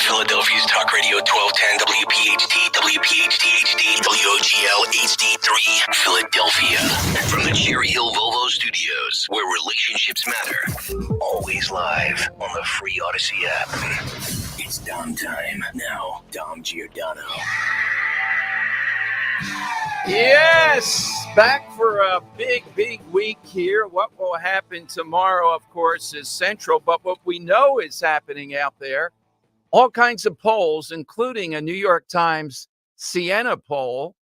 Philadelphia's Talk Radio 1210 WPHT, WPHT HD, WOGL HD3, Philadelphia. From the Cherry Hill Volvo Studios, where relationships matter. Always live on the free Odyssey app. It's Dom time. Now, Dom Giordano. Yes, back for a big week here. What will happen tomorrow, of course, is central. But what we know is happening out there, all kinds of polls, including a New York Times Siena poll,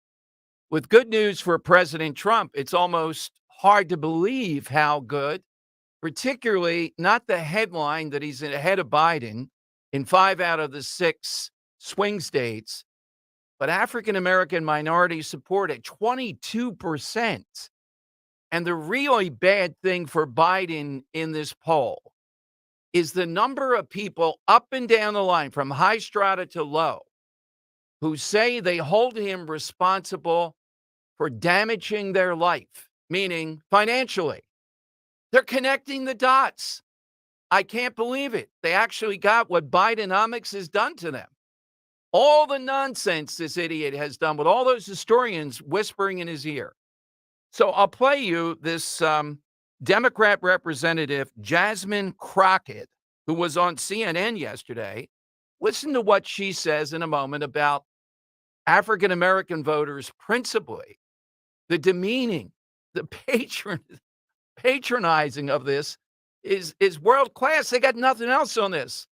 with good news for President Trump. It's almost hard to believe how good, particularly not the headline that he's ahead of Biden in 5 out of the 6 swing states, but African-American minority support at 22%. And the really bad thing for Biden in this poll is the number of people up and down the line, from high strata to low, who say they hold him responsible for damaging their life, meaning financially. They're connecting the dots. I can't believe it. They actually got what Bidenomics has done to them. All the nonsense this idiot has done with all those historians whispering in his ear. So I'll play you this Democrat representative, Jasmine Crockett, who was on CNN yesterday. Listen to what she says in a moment about African-American voters principally. The demeaning, the patronizing of this is world-class. They got nothing else on this.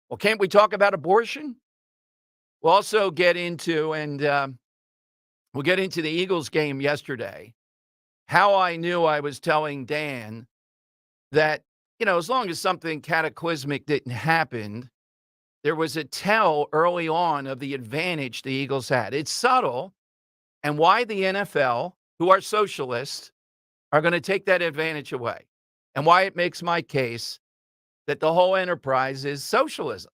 Well, can't we talk about abortion? We'll also get into, we'll get into the Eagles game yesterday, how I knew I was telling Dan that, as long as something cataclysmic didn't happen, there was a tell early on of the advantage the Eagles had. It's subtle, and why the NFL, who are socialists, are going to take that advantage away, and why it makes my case that the whole enterprise is socialism.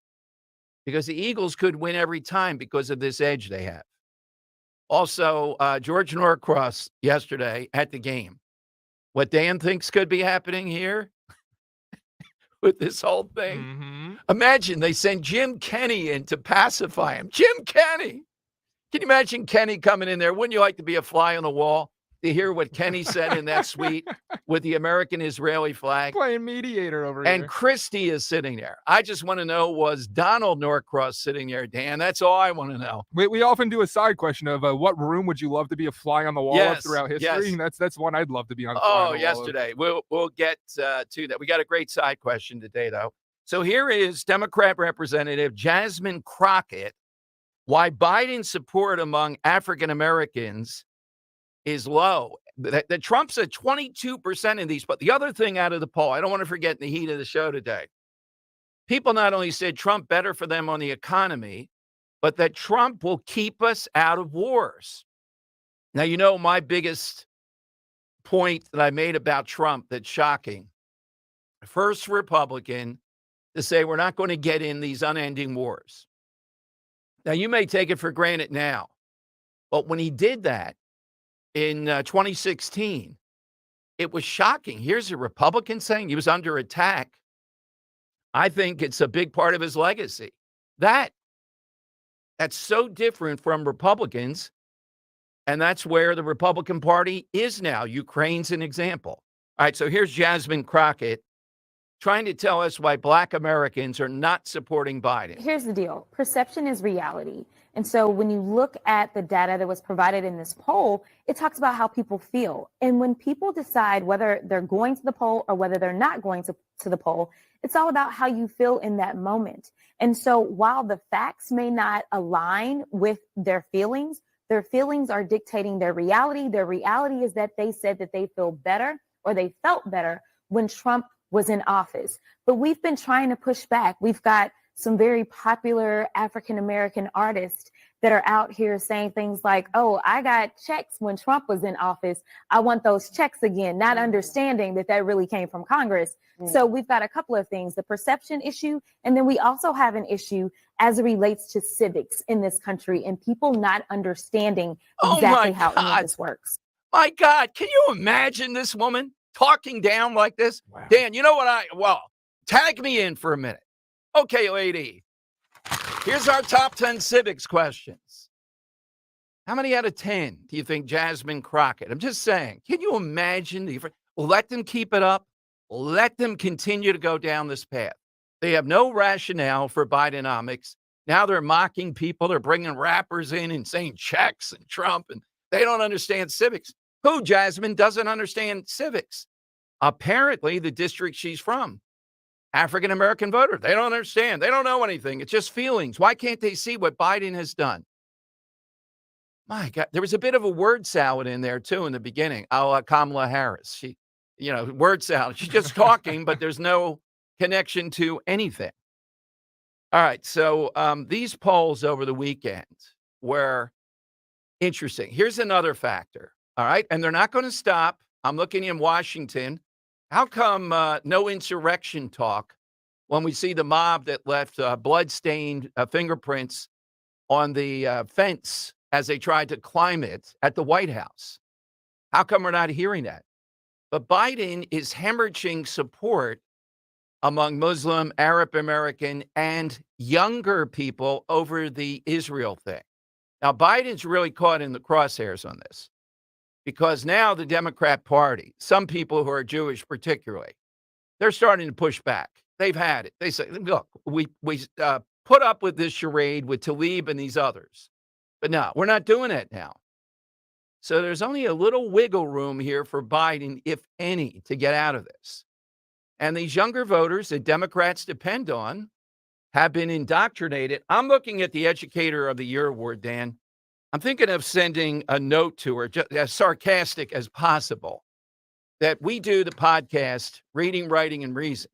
Because the Eagles could win every time because of this edge they have. Also, George Norcross yesterday at the game. What Dan thinks could be happening here with this whole thing. Mm-hmm. Imagine they send Jim Kenney in to pacify him. Jim Kenney! Can you imagine Kenny coming in there? Wouldn't you like to be a fly on the wall to hear what Kenny said in that suite with the American-Israeli flag? Playing mediator over here. And Christie is sitting there. I just want to know, was Donald Norcross sitting there, Dan? That's all I want to know. We often do a side question of what room would you love to be a fly on the wall of throughout history? Yes. That's one I'd love to be on. Yesterday. We'll get to that. We got a great side question today, though. So here is Democrat Representative Jasmine Crockett, why Biden's support among African Americans is low. That Trump's at 22% in these. But the other thing out of the poll, I don't want to forget in the heat of the show today, people not only said Trump better for them on the economy, but that Trump will keep us out of wars. Now, my biggest point that I made about Trump that's shocking. First Republican to say we're not going to get in these unending wars. Now, you may take it for granted now, but when he did that, in 2016, it was shocking. Here's a Republican saying he was under attack. I think it's a big part of his legacy. That's so different from Republicans, and that's where the Republican Party is now. Ukraine's an example. All right, so here's Jasmine Crockett trying to tell us why Black Americans are not supporting Biden. Here's the deal. Perception is reality. And so when you look at the data that was provided in this poll, it talks about how people feel. And when people decide whether they're going to the poll or whether they're not going to the poll, it's all about how you feel in that moment. And so while the facts may not align with their feelings are dictating their reality. Their reality is that they said that they feel better or they felt better when Trump was in office. But we've been trying to push back. We've got some very popular African-American artists that are out here saying things like, oh, I got checks when Trump was in office. I want those checks again, not understanding that really came from Congress. So we've got a couple of things, the perception issue, and then we also have an issue as it relates to civics in this country and people not understanding exactly how any of this works. My God, can you imagine this woman talking down like this? Wow. Dan, you know what tag me in for a minute. Okay, lady. Here's our top 10 civics questions. How many out of 10 do you think Jasmine Crockett? I'm just saying, can you imagine? Let them keep it up. Let them continue to go down this path. They have no rationale for Bidenomics. Now they're mocking people. They're bringing rappers in and saying checks and Trump, and they don't understand civics. Who, Jasmine, doesn't understand civics? Apparently, the district she's from, African-American voter. They don't understand. They don't know anything. It's just feelings. Why can't they see what Biden has done? My God, there was a bit of a word salad in there, too, in the beginning. Oh, Kamala Harris. She, word salad. She's just talking, but there's no connection to anything. All right, so these polls over the weekend were interesting. Here's another factor, all right? And they're not going to stop. I'm looking in Washington. How come no insurrection talk when we see the mob that left blood-stained fingerprints on the fence as they tried to climb it at the White House? How come we're not hearing that? But Biden is hemorrhaging support among Muslim, Arab American, and younger people over the Israel thing. Now, Biden's really caught in the crosshairs on this because now the Democrat Party, some people who are Jewish particularly, they're starting to push back. They've had it. They say, look, we put up with this charade with Tlaib and these others, but no, we're not doing it now. So there's only a little wiggle room here for Biden, if any, to get out of this. And these younger voters that Democrats depend on have been indoctrinated. I'm looking at the Educator of the Year award, Dan. I'm thinking of sending a note to her, just as sarcastic as possible, that we do the podcast, Reading, Writing, and Reason.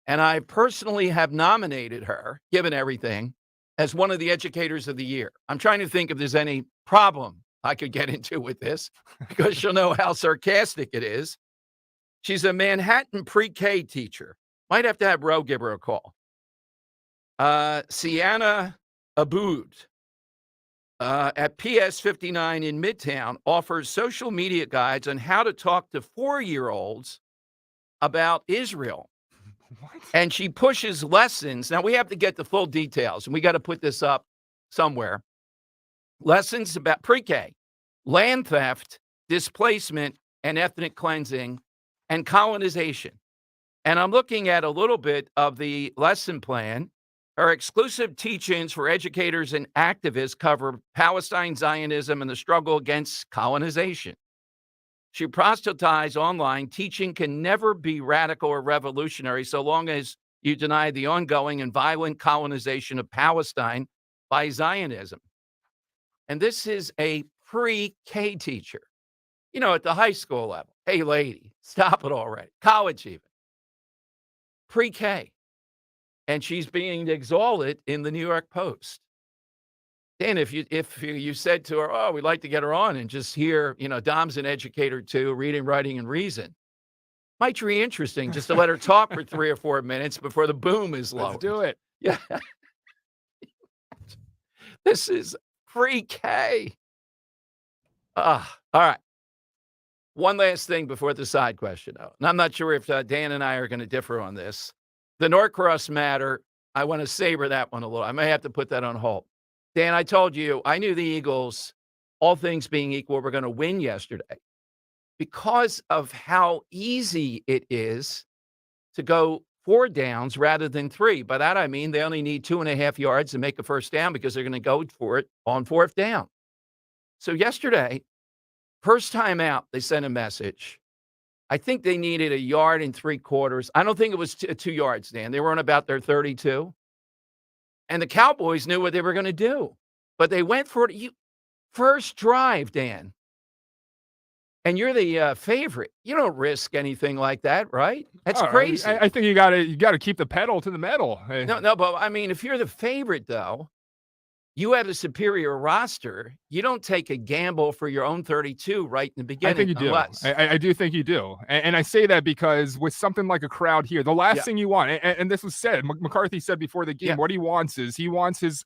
And I personally have nominated her, given everything, as one of the Educators of the Year. I'm trying to think if there's any problem I could get into with this, because she'll know how sarcastic it is. She's a Manhattan pre-K teacher. Might have to have Roe give her a call. Sienna Aboud at PS 59 in Midtown offers social media guides on how to talk to 4-year-olds about Israel. What? And she pushes lessons. Now, we have to get the full details, and we got to put this up somewhere. Lessons about pre-K, land theft, displacement, and ethnic cleansing, and colonization. And I'm looking at a little bit of the lesson plan. Her exclusive teachings for educators and activists cover Palestine, Zionism, and the struggle against colonization. She proselytizes online. Teaching can never be radical or revolutionary so long as you deny the ongoing and violent colonization of Palestine by Zionism. And this is a pre-K teacher, at the high school level. Hey, lady, stop it already. College even. Pre-K. And she's being exalted in the New York Post. Dan, if you said to her, oh, we'd like to get her on and just hear, Dom's an educator too, reading, writing, and reason, might be interesting just to let her talk for 3 or 4 minutes before the boom is low. Let's do it. Yeah. This is pre-K. All right. One last thing before the side question, though. And I'm not sure if Dan and I are going to differ on this. The Norcross matter, I want to savor that one a little. I may have to put that on hold. Dan, I told you, I knew the Eagles, all things being equal, were going to win yesterday because of how easy it is to go 4 downs rather than 3. By that, I mean they only need 2.5 yards to make a first down because they're going to go for it on 4th down. So yesterday, first time out, they sent a message. I think they needed 1.75 yards. I don't think it was 2 yards, Dan. They were on about their 32. And the Cowboys knew what they were going to do. But they went for it. First drive, Dan. And you're the favorite. You don't risk anything like that, right? That's crazy. I think you got to keep the pedal to the metal. No, but I mean, if you're the favorite, though, you have a superior roster. You don't take a gamble for your own 32 right in the beginning. I think you do. I do think you do. And I say that because with something like a crowd here, the last thing you want, and this was said, McCarthy said before the game, what he wants is he wants his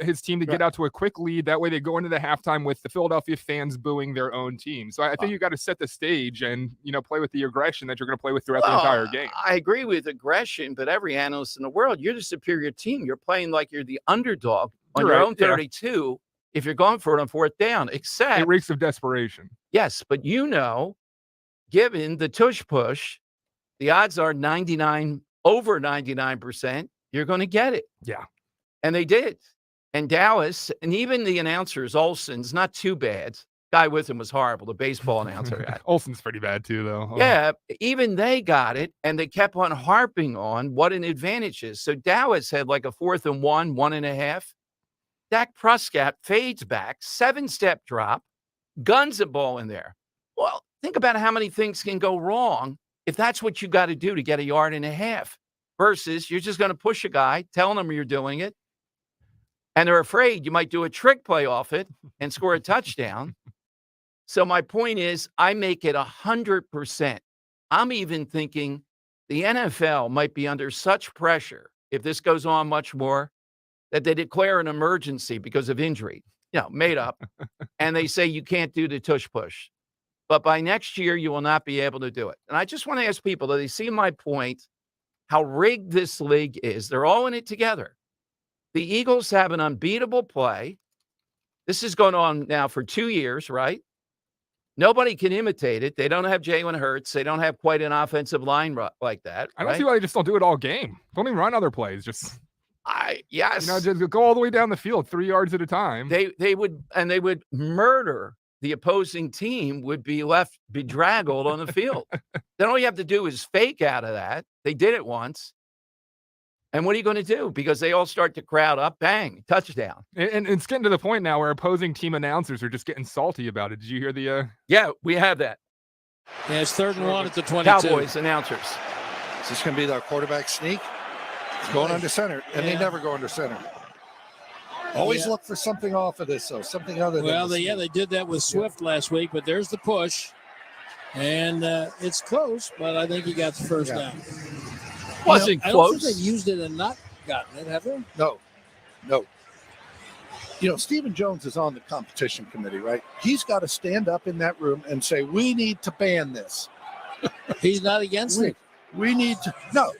his team to get out to a quick lead. That way they go into the halftime with the Philadelphia fans booing their own team. So I think you got to set the stage and, play with the aggression that you're going to play with throughout the entire game. I agree with aggression, but every analyst in the world, you're the superior team. You're playing like you're the underdog on your own 32 if you're going for it on fourth down, except it reeks of desperation. Yes, but given the tush push, the odds are over 99%, you're going to get it. Yeah. And they did. And Dallas, and even the announcers, Olsen's not too bad. Guy with him was horrible, the baseball announcer guy. Olsen's pretty bad too, though. Yeah, even they got it, and they kept on harping on what an advantage is. So Dallas had like a 4th and 1.5. Dak Prescott fades back, 7-step drop, guns a ball in there. Well, think about how many things can go wrong if that's what you got to do to get 1.5 yards versus you're just going to push a guy, telling him you're doing it, and they're afraid you might do a trick play off it and score a touchdown. So my point is, I make it 100%. I'm even thinking the NFL might be under such pressure if this goes on much more that they declare an emergency because of injury, made up, and they say you can't do the tush push. But by next year, you will not be able to do it. And I just want to ask people, do they see my point, how rigged this league is? They're all in it together. The Eagles have an unbeatable play. This has gone on now for 2 years, right? Nobody can imitate it. They don't have Jalen Hurts. They don't have quite an offensive line like that. I don't see why they just don't do it all game. Don't even run other plays. Just just go all the way down the field, 3 yards at a time. They would murder the opposing team, would be left bedraggled on the field. Then all you have to do is fake out of that. They did it once. And what are you going to do? Because they all start to crowd up, bang, touchdown. And it's getting to the point now where opposing team announcers are just getting salty about it. Did you hear the Yeah, we have that. Yeah, it's 3rd and 1 at the 22. Cowboys announcers. Is this going to be our quarterback sneak? It's going under center, and they never go under center. Always look for something off of this, though, something other than they did that with Swift last week, but there's the push. And it's close, but I think he got the first down. Wasn't close. I don't think they've used it and not gotten it, have they? No. Stephen Jones is on the competition committee, right? He's got to stand up in that room and say, we need to ban this. He's not against it. We need to. No.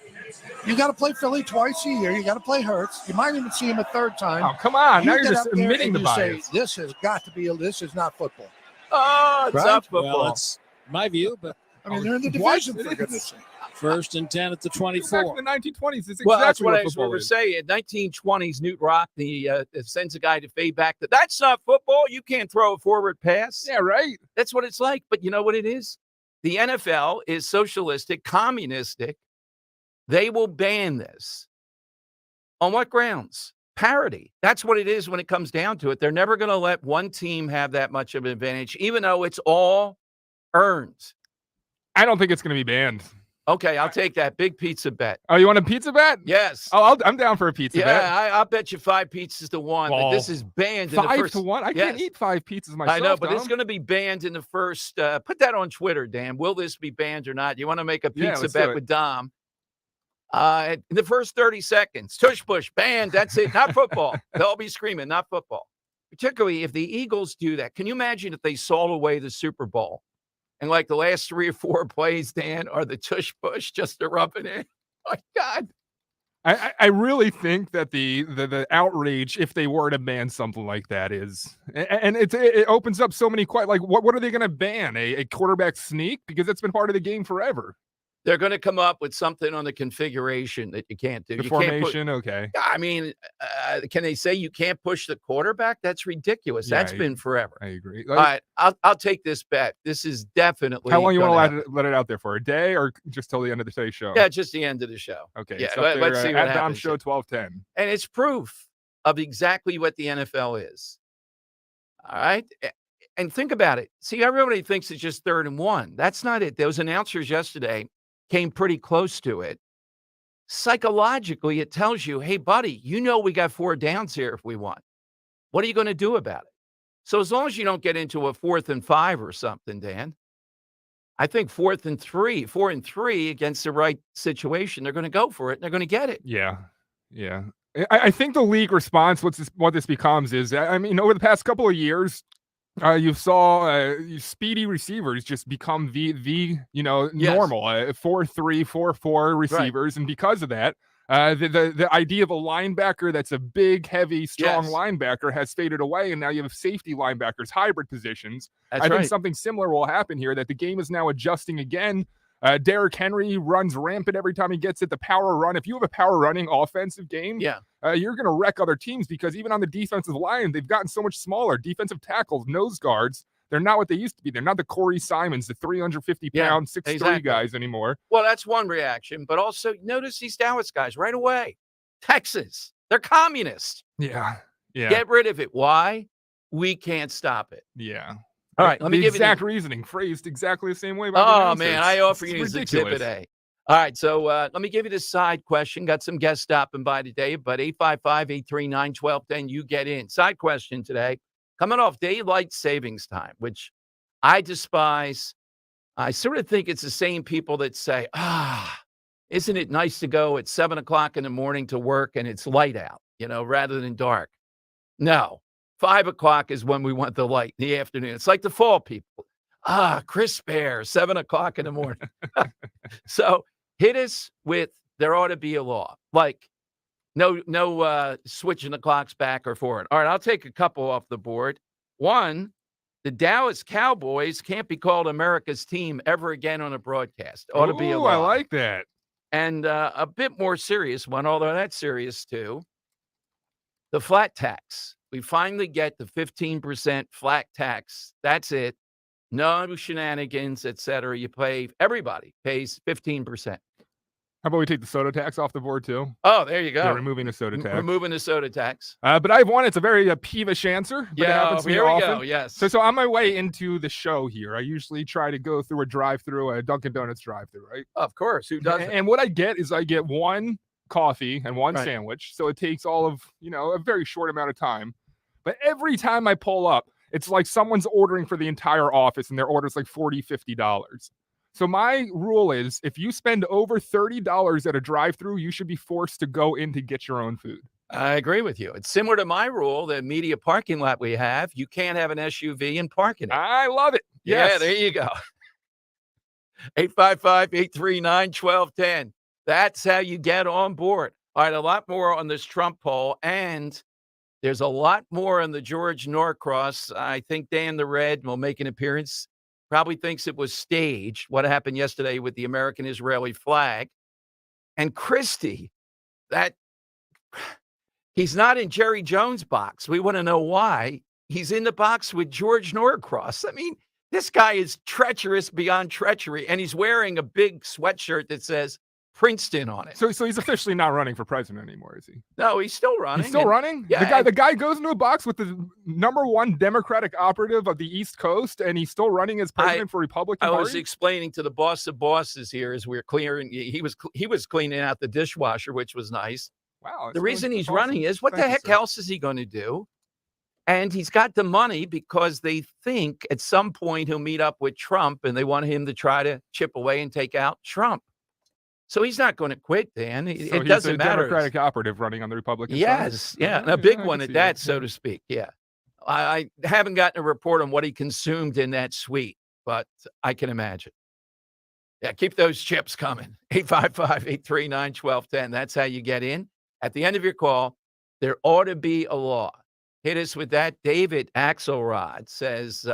You got to play Philly twice a year. You got to play Hurts. You might even see him a 3rd time. Oh, come on. Now you're just admitting the bias. Say, this has got to be this is not football. Oh, it's not football. Well, it's my view, but they're in the division, for goodness sake. 1st and 10 at the 24. Back in the 1920s. It's Well, that's exactly what we were saying. 1920s, Newt Rock, sends a guy to fade back. That's not football. You can't throw a forward pass. Yeah, right. That's what it's like. But you know what it is? The NFL is socialistic, communistic. They will ban this. On what grounds? Parity. That's what it is when it comes down to it. They're never going to let one team have that much of an advantage, even though it's all earned. I don't think it's going to be banned. Okay, I'll take that. Big pizza bet. Oh, you want a pizza bet? Yes. Oh, I'm down for a pizza bet. Yeah, I'll bet you 5 pizzas to 1. But this is banned in the first. 5 to 1? I can't eat 5 pizzas myself. I know, but it's going to be banned in the first. Put that on Twitter, Dan. Will this be banned or not? You want to make a pizza bet with Dom? In the first 30 seconds, tush push, banned. That's it. Not football. They'll be screaming, not football. Particularly if the Eagles do that. Can you imagine if they sold away the Super Bowl? And like the last 3 or 4 plays, Dan, are the tush push just to rub it in. My God. I really think that the outrage, if they were to ban something like that, is, and it opens up so many like what are they going to ban? A quarterback sneak? Because it's been part of the game forever. They're going to come up with something on the configuration that you can't do. The formation, okay. I mean, can they say you can't push the quarterback? That's ridiculous. That's been forever. I agree. All right, I'll take this bet. This is definitely. How long you want to let it out there for? A day or just till the end of the today's show? Yeah, just the end of the show. Okay. Yeah, so let's see what happens. happens. Show 1210. And it's proof of exactly what the NFL is. All right. And think about it. See, everybody thinks it's just 3rd and 1. That's not it. Those announcers yesterday came pretty close to it. Psychologically, it tells you, hey, buddy, we got 4 downs here if we want. What are you going to do about it? So as long as you don't get into a 4th and 5 or something, Dan, I think 4th and 3 against the right situation, they're going to go for it and they're going to get it. Yeah. Yeah. I think the league response, what this becomes is, I mean, over the past couple of years, you saw speedy receivers just become the Yes. normal 4-3, 4-4 receivers, and because of that, the idea of a linebacker that's a big, heavy, strong Yes. linebacker has faded away, and now you have safety linebackers, hybrid positions. That's I think right. something similar will happen here, that the game is now adjusting again. Derrick Henry runs rampant every time he gets it. The power run. If you have a power running offensive game, Yeah. you're going to wreck other teams, because even on the defensive line, they've gotten so much smaller. Defensive tackles, nose guards, they're not what they used to be. They're not the Corey Simons, the 350-pound, 6'3" exactly. guys anymore. Well, that's one reaction, but also notice these Dallas guys right away. Texas, they're communists. Yeah. Get rid of it. Why? We can't stop it. Yeah. All right, let me the give you exact reasoning, phrased exactly the same way by the Oh, announcers. man, I offer It's you this ridiculous. Exhibit A. All right, so let me give you the side question. Got some guests stopping by today, but 855-839-1210, you get in. Side question today, coming off daylight savings time, which I despise. I sort of think it's the same people that say, isn't it nice to go at 7 o'clock in the morning to work and it's light out, rather than dark? No. 5 o'clock is when we want the light in the afternoon. It's like the fall people. Crisp air, 7 o'clock in the morning. So hit us with, there ought to be a law. Like, no switching the clocks back or forward. All right, I'll take a couple off the board. One, the Dallas Cowboys can't be called America's team ever again on a broadcast. Ought to be a law. I like that. And a bit more serious one, although that's serious too. The flat tax. We finally get the 15% flat tax. That's it. No shenanigans, etc. Everybody pays 15%. How about we take the soda tax off the board too? Oh, there you go. Yeah, removing the soda tax. Removing the soda tax. But I have one. It's a very peevish answer. But it happens to me here we often. go. Yes. So on my way into the show here, I usually try to go through a Dunkin' Donuts drive-through, right? Of course. Who doesn't? And what I get is one coffee and one Right. sandwich. So it takes all of, a very short amount of time. But every time I pull up, it's like someone's ordering for the entire office and their order's like $40, $50. So my rule is, if you spend over $30 at a drive-through, you should be forced to go in to get your own food. I agree with you. It's similar to my rule, the media parking lot we have. You can't have an SUV and park in it. I love it. Yes. Yeah, there you go. 855-839-1210. That's how you get on board. All right, a lot more on this Trump poll, and there's a lot more on the George Norcross. I think Dan the Red will make an appearance. Probably thinks it was staged, what happened yesterday with the American-Israeli flag. And Christie, he's not in Jerry Jones' box. We want to know why. He's in the box with George Norcross. I mean, this guy is treacherous beyond treachery, and he's wearing a big sweatshirt that says Princeton on it. So he's officially not running for president anymore, is he? No, he's still running. He's still running? Yeah. The guy goes into a box with the #1 Democratic operative of the East Coast, and he's still running as president for Republican I Party? was explaining to the boss of bosses here as we're clearing. He was cleaning out the dishwasher, which was nice. Wow. The reason he's running is, what the heck else is he going to do? And he's got the money because they think at some point he'll meet up with Trump, and they want him to try to chip away and take out Trump. So he's not going to quit, Dan. It doesn't matter. Democratic operative running on the Republican side. Yes, yeah, and a big one at that, so to speak. Yeah, I haven't gotten a report on what he consumed in that suite, but I can imagine. Yeah, keep those chips coming. 855-839-1210. That's how you get in. At the end of your call, there ought to be a law. Hit us with that. David Axelrod says,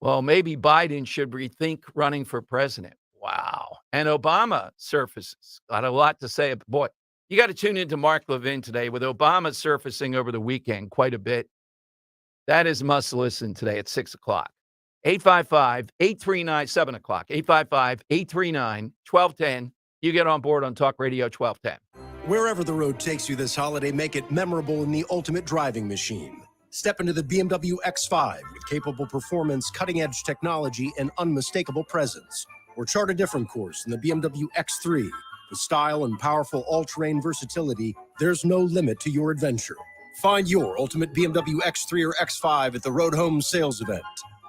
well, maybe Biden should rethink running for president. Wow. And Obama surfaces. Got a lot to say. Boy, you got to tune into Mark Levin today with Obama surfacing over the weekend quite a bit. That is must listen today at 6 o'clock. 855-839, 7 o'clock. 855-839-1210. You get on board on Talk Radio 1210. Wherever the road takes you this holiday, make it memorable in the ultimate driving machine. Step into the BMW X5 with capable performance, cutting-edge technology, and unmistakable presence. Or chart a different course in the BMW X3. With style and powerful all-terrain versatility, there's no limit to your adventure. Find your ultimate BMW X3 or X5 at the Road Home sales event.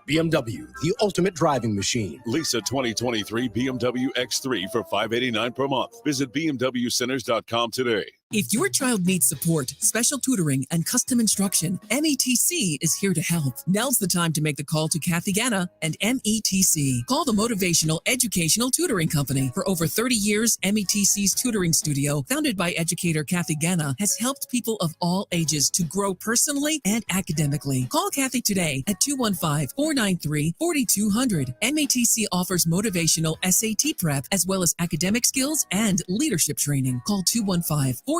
BMW, the ultimate driving machine. Lease a 2023 BMW X3 for $589 per month. Visit bmwcenters.com today. If your child needs support, special tutoring, and custom instruction, METC is here to help. Now's the time to make the call to Kathy Ganna and METC. Call the Motivational Educational Tutoring Company. For over 30 years, METC's tutoring studio, founded by educator Kathy Ganna, has helped people of all ages to grow personally and academically. Call Kathy today at 215-493-4200. METC offers motivational SAT prep as well as academic skills and leadership training. Call 215-493-4200.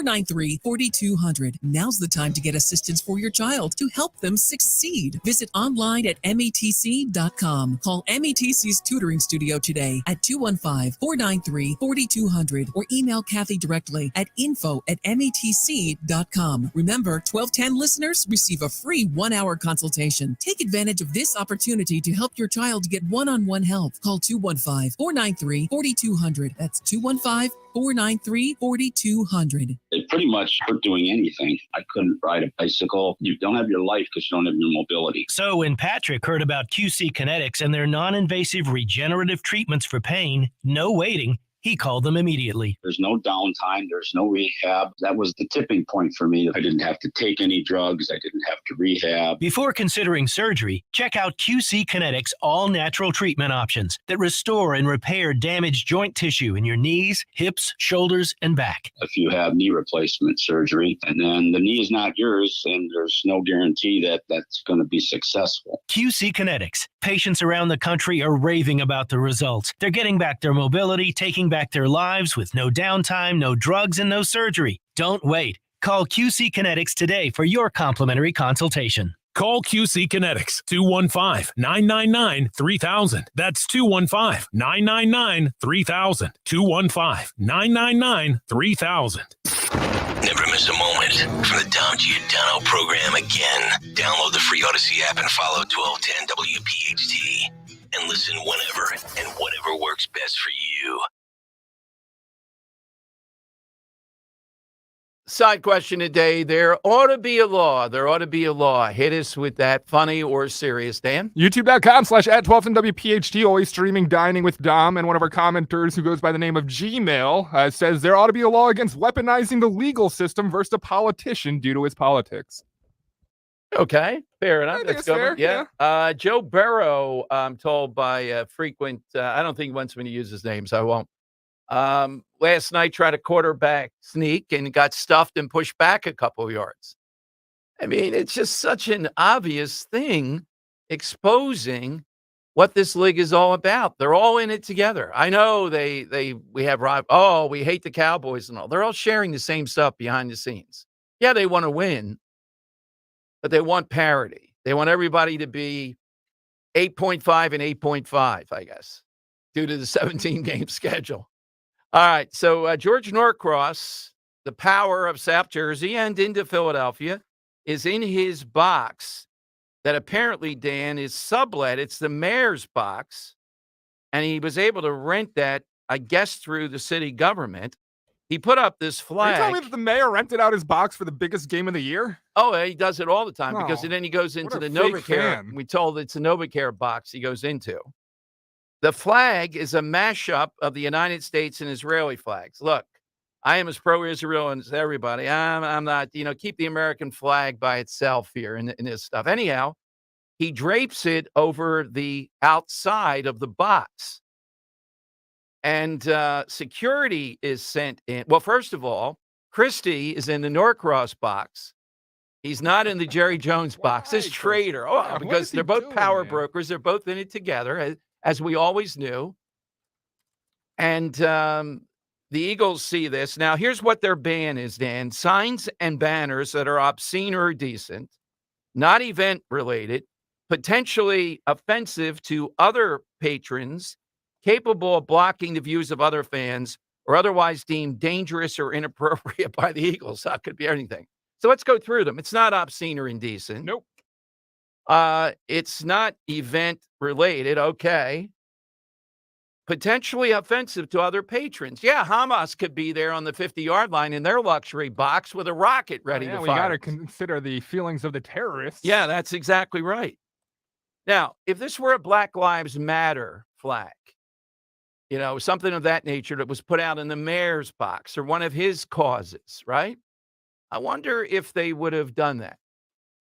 Now's the time to get assistance for your child to help them succeed. Visit online at METC.com. Call METC's tutoring studio today at 215-493-4200 or email Kathy directly at info@METC.com. Remember, 1210 listeners receive a free 1-hour consultation. Take advantage of this opportunity to help your child get one-on-one help. Call 215-493-4200. That's 215-493-4200. They pretty much hurt doing anything. I couldn't ride a bicycle. You don't have your life because you don't have your mobility. So when Patrick heard about QC Kinetics and their non-invasive regenerative treatments for pain, no waiting, he called them immediately. There's no downtime. There's no rehab. That was the tipping point for me. I didn't have to take any drugs. I didn't have to rehab. Before considering surgery, check out QC Kinetics' all-natural treatment options that restore and repair damaged joint tissue in your knees, hips, shoulders, and back. If you have knee replacement surgery, and then the knee is not yours, and there's no guarantee that that's going to be successful. QC Kinetics. Patients around the country are raving about the results. They're getting back their mobility, taking back their lives with no downtime, no drugs, and no surgery. Don't wait. Call QC Kinetics today for your complimentary consultation. Call QC Kinetics, 215-999-3000. That's 215-999-3000. 215-999-3000. Never miss a moment from the Dom Giordano program again. Download the free Odyssey app and follow 1210 WPHT. And listen whenever and whatever works best for you. Side question today. There ought to be a law. There ought to be a law. Hit us with that funny or serious, Dan. YouTube.com/@1210WPHT, always streaming Dining with Dom. And one of our commenters who goes by the name of Gmail says there ought to be a law against weaponizing the legal system versus a politician due to his politics. Okay, fair enough. That's fair. Yeah. Joe Burrow, I'm told by frequent, I don't think he wants me to use his name, so I won't. Last night tried a quarterback sneak and got stuffed and pushed back a couple of yards. I mean, it's just such an obvious thing exposing what this league is all about. They're all in it together. I know we have we hate the Cowboys and all. They're all sharing the same stuff behind the scenes. Yeah, they want to win, but they want parity. They want everybody to be 8.5 and 8.5, I guess, due to the 17-game schedule. All right, so George Norcross, the power of South Jersey and into Philadelphia, is in his box that apparently, Dan, is sublet. It's the mayor's box, and he was able to rent that, I guess, through the city government. He put up this flag. Are you telling me that the mayor rented out his box for the biggest game of the year? Oh, he does it all the time because then he goes into the NovaCare. We told it's a NovaCare box he goes into. The flag is a mashup of the United States and Israeli flags. Look, I am as pro-Israel as everybody. I'm not, keep the American flag by itself here in this stuff. Anyhow, he drapes it over the outside of the box. And security is sent in. Well, first of all, Christie is in the Norcross box. He's not in the Jerry Jones box. This traitor. Because they're both power brokers. They're both in it together, as we always knew. And the Eagles see this. Now, here's what their ban is, Dan. Signs and banners that are obscene or indecent, not event-related, potentially offensive to other patrons, capable of blocking the views of other fans, or otherwise deemed dangerous or inappropriate by the Eagles. That could be anything. So let's go through them. It's not obscene or indecent. Nope. It's not event-related. Okay. Potentially offensive to other patrons. Yeah, Hamas could be there on the 50-yard line in their luxury box with a rocket ready to fire. We got to consider the feelings of the terrorists. Yeah, that's exactly right. Now, if this were a Black Lives Matter flag, something of that nature that was put out in the mayor's box or one of his causes, right? I wonder if they would have done that.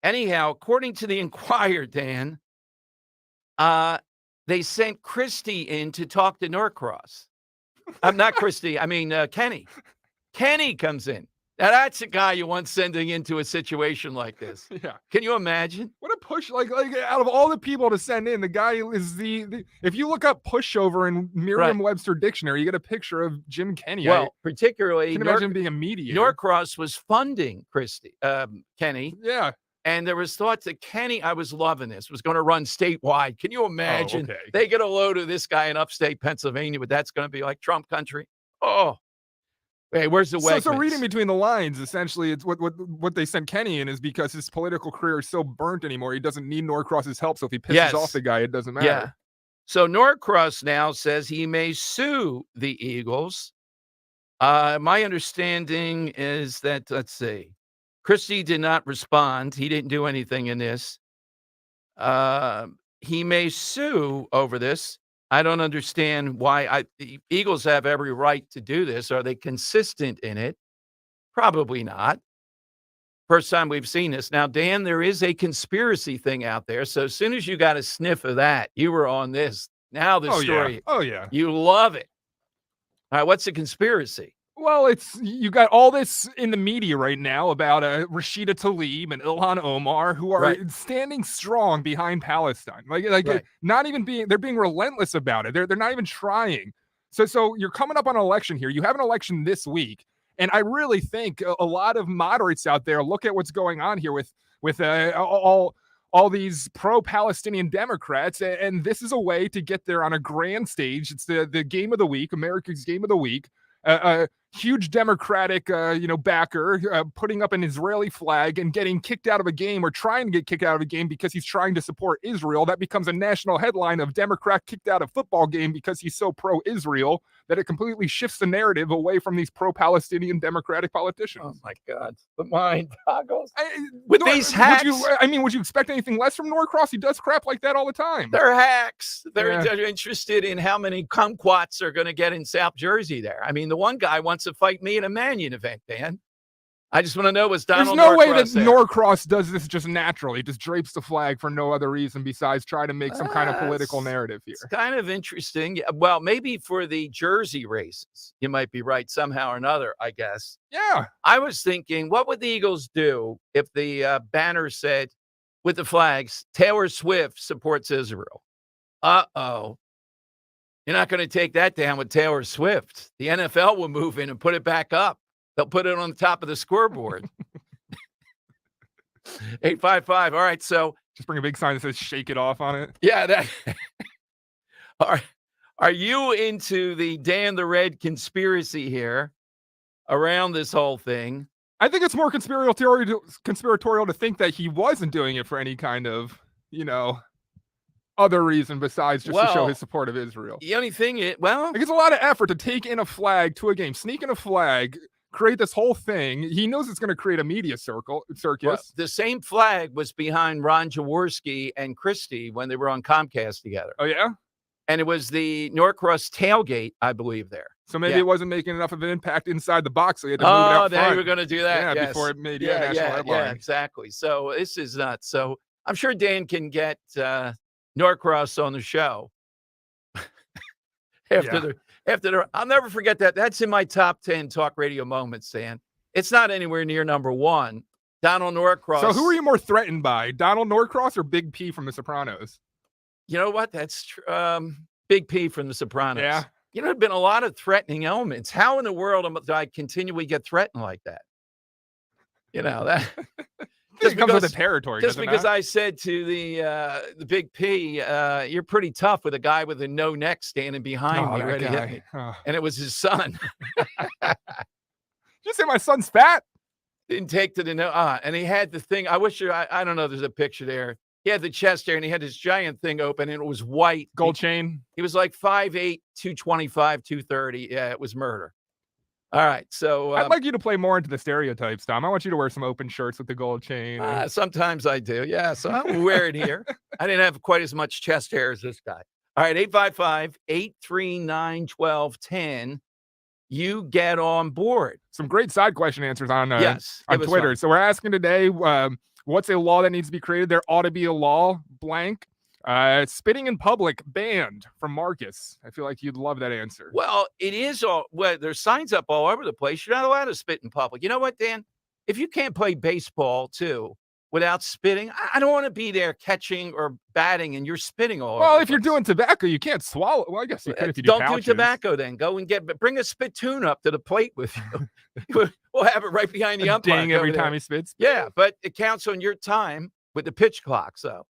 Anyhow, according to the Inquirer, Dan, they sent Christie in to talk to Norcross. I'm not Christie. I mean, Kenny. Kenny comes in. Now, that's a guy you want sending into a situation like this. Yeah. Can you imagine? What a push. Like out of all the people to send in, the guy is the if you look up pushover in Merriam-Webster dictionary, you get a picture of Jim Kenny. Well, particularly, can imagine being a mediator. Norcross was funding Kenny. Yeah. And there was thoughts that Kenny, I was loving this, was going to run statewide. Can you imagine? Oh, okay. They get a load of this guy in upstate Pennsylvania, but that's going to be like Trump country. Oh, hey, where's the Wegmans? So reading between the lines, essentially, it's what they sent Kenny in is because his political career is so burnt anymore. He doesn't need Norcross's help. So if he pisses off the guy, it doesn't matter. Yeah. So Norcross now says he may sue the Eagles. My understanding is that, let's see, Christie did not respond. He didn't do anything in this. He may sue over this. I don't understand why. The Eagles have every right to do this. Are they consistent in it? Probably not. First time we've seen this. Now, Dan, there is a conspiracy thing out there. So as soon as you got a sniff of that, you were on this. Now the story. Yeah. Oh, yeah. You love it. All right, what's the conspiracy? Well, you got all this in the media right now about Rashida Tlaib and Ilhan Omar, who are standing strong behind Palestine. Not even they're being relentless about it. They're not even trying. So you're coming up on an election here. You have an election this week, and I really think a lot of moderates out there look at what's going on here with all these pro-Palestinian Democrats, and this is a way to get there on a grand stage. It's the game of the week, America's game of the week. A huge Democratic, backer putting up an Israeli flag and getting kicked out of a game or trying to get kicked out of a game because he's trying to support Israel. That becomes a national headline of Democrat kicked out of football game because he's so pro-Israel that it completely shifts the narrative away from these pro-Palestinian Democratic politicians. Oh, my God. The mind boggles. With these hacks. Would you expect anything less from Norcross? He does crap like that all the time. They're hacks. They're interested in how many kumquats are going to get in South Jersey there. I mean, the one guy wants to fight me in a Mannion event, Dan. I just want to know, was Donald There's no Norcross way that there? Norcross does this just naturally, just drapes the flag for no other reason besides try to make some kind of political narrative here. It's kind of interesting. Well, maybe for the Jersey races, you might be right somehow or another, I guess. Yeah. I was thinking, what would the Eagles do if the banner said, with the flags, Taylor Swift supports Israel? Uh-oh. You're not going to take that down with Taylor Swift. The NFL will move in and put it back up. They'll put it on the top of the scoreboard. 855. All right, so. Just bring a big sign that says shake it off on it. Yeah. Are you into the Dan the Red conspiracy here around this whole thing? I think it's more conspiratorial to think that he wasn't doing it for any kind of, other reason besides just to show his support of Israel. The only thing it's a lot of effort to take in a flag to a game, sneak in a flag, create this whole thing. He knows it's going to create a media circus. Well, the same flag was behind Ron Jaworski and Christie when they were on Comcast together. Oh, yeah? And it was the Norcross tailgate, I believe, there. So maybe it wasn't making enough of an impact inside the box, so he had to move it out front. They were going to do that. Yeah, before it made national headline. Yeah, exactly. So this is nuts. So I'm sure Dan can get Norcross on the show after I'll never forget that. That's in my top 10 talk radio moments, Dan. It's not anywhere near number one. Donald Norcross. So who are you more threatened by, Donald Norcross or Big P from The Sopranos? You know what? That's Big P from The Sopranos. Yeah. There have been a lot of threatening elements. How in the world do I continually get threatened like that? That. Just comes with the territory. Just because I said to the Big P, you're pretty tough with a guy with a no neck standing behind me, ready to hit me. Oh. And it was his son. Did you say my son's fat? Didn't take to the no. And he had the thing. I wish I don't know. There's a picture there. He had the chest hair and he had this giant thing open and it was white. Gold chain. He was like 5'8", 225, 230. Yeah, it was murder. All right, so I'd like you to play more into the stereotypes, Tom. I want you to wear some open shirts with the gold chain. Sometimes I do, yeah. So I'll wear it here. I didn't have quite as much chest hair as this guy. All right, 855-839-1210. You get on board. Some great side question answers on Yes, on it was Twitter. fun. So we're asking today, what's a law that needs to be created? There ought to be a law, blank. Spitting in public banned from Marcus. I feel like you'd love that answer. Well, it is there's signs up all over the place. You're not allowed to spit in public. You know what, Dan? If you can't play baseball too without spitting, I don't want to be there catching or batting and you're spitting all over. Well, the if you're place. doing tobacco, you can't swallow. Well, I guess you could if you do Don't pouches. do tobacco then. Go and bring a spittoon up to the plate with you. We'll have it right behind the umpire. Ding every time he spits. Yeah, but it counts on your time with the pitch clock. So.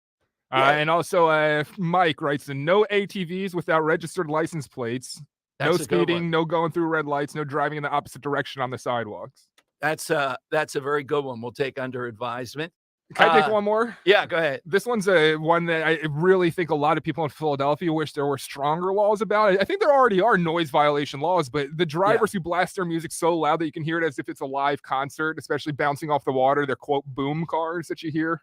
Yeah. And also, Mike writes in no ATVs without registered license plates, no speeding, no going through red lights, no driving in the opposite direction on the sidewalks. That's a very good one. We'll take under advisement. Can I take one more? Yeah, go ahead. This one's one that I really think a lot of people in Philadelphia wish there were stronger laws about. I think there already are noise violation laws, but the drivers who blast their music so loud that you can hear it as if it's a live concert, especially bouncing off the water, they're quote boom cars that you hear.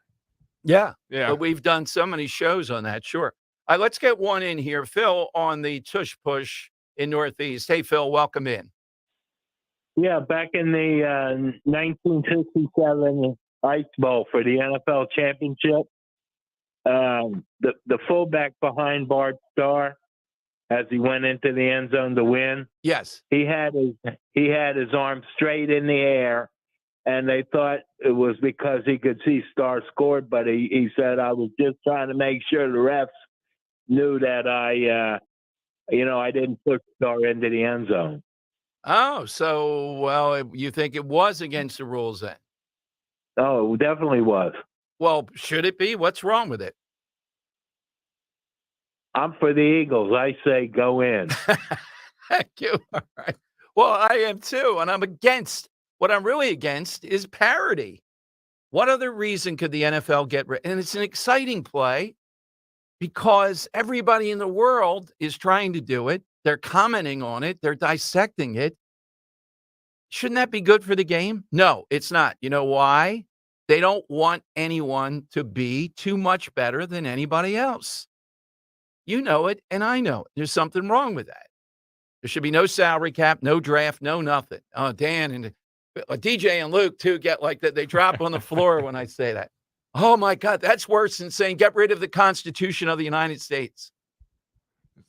Yeah. But we've done so many shows on that. Sure. All right, let's get one in here. Phil on the Tush Push in Northeast. Hey, Phil, welcome in. Yeah, back in the 1967 Ice Bowl for the NFL championship, the fullback behind Bart Starr, as he went into the end zone to win. Yes. He had his arm straight in the air. And they thought it was because he could see Starr scored, but he said, I was just trying to make sure the refs knew that I didn't push Starr into the end zone. Oh, so, you think it was against the rules then? Oh, it definitely was. Well, should it be? What's wrong with it? I'm for the Eagles. I say go in. Thank you. All right. Well, I am too, and I'm against. What I'm really against is parity. What other reason could the NFL get rid? And it's an exciting play because everybody in the world is trying to do it. They're commenting on it. They're dissecting it. Shouldn't that be good for the game? No, it's not. You know why? They don't want anyone to be too much better than anybody else. You know it, and I know it. There's something wrong with that. There should be no salary cap, no draft, no nothing. Oh, Dan and DJ and Luke, too, get like that. They drop on the floor when I say that. Oh, my God, that's worse than saying get rid of the Constitution of the United States.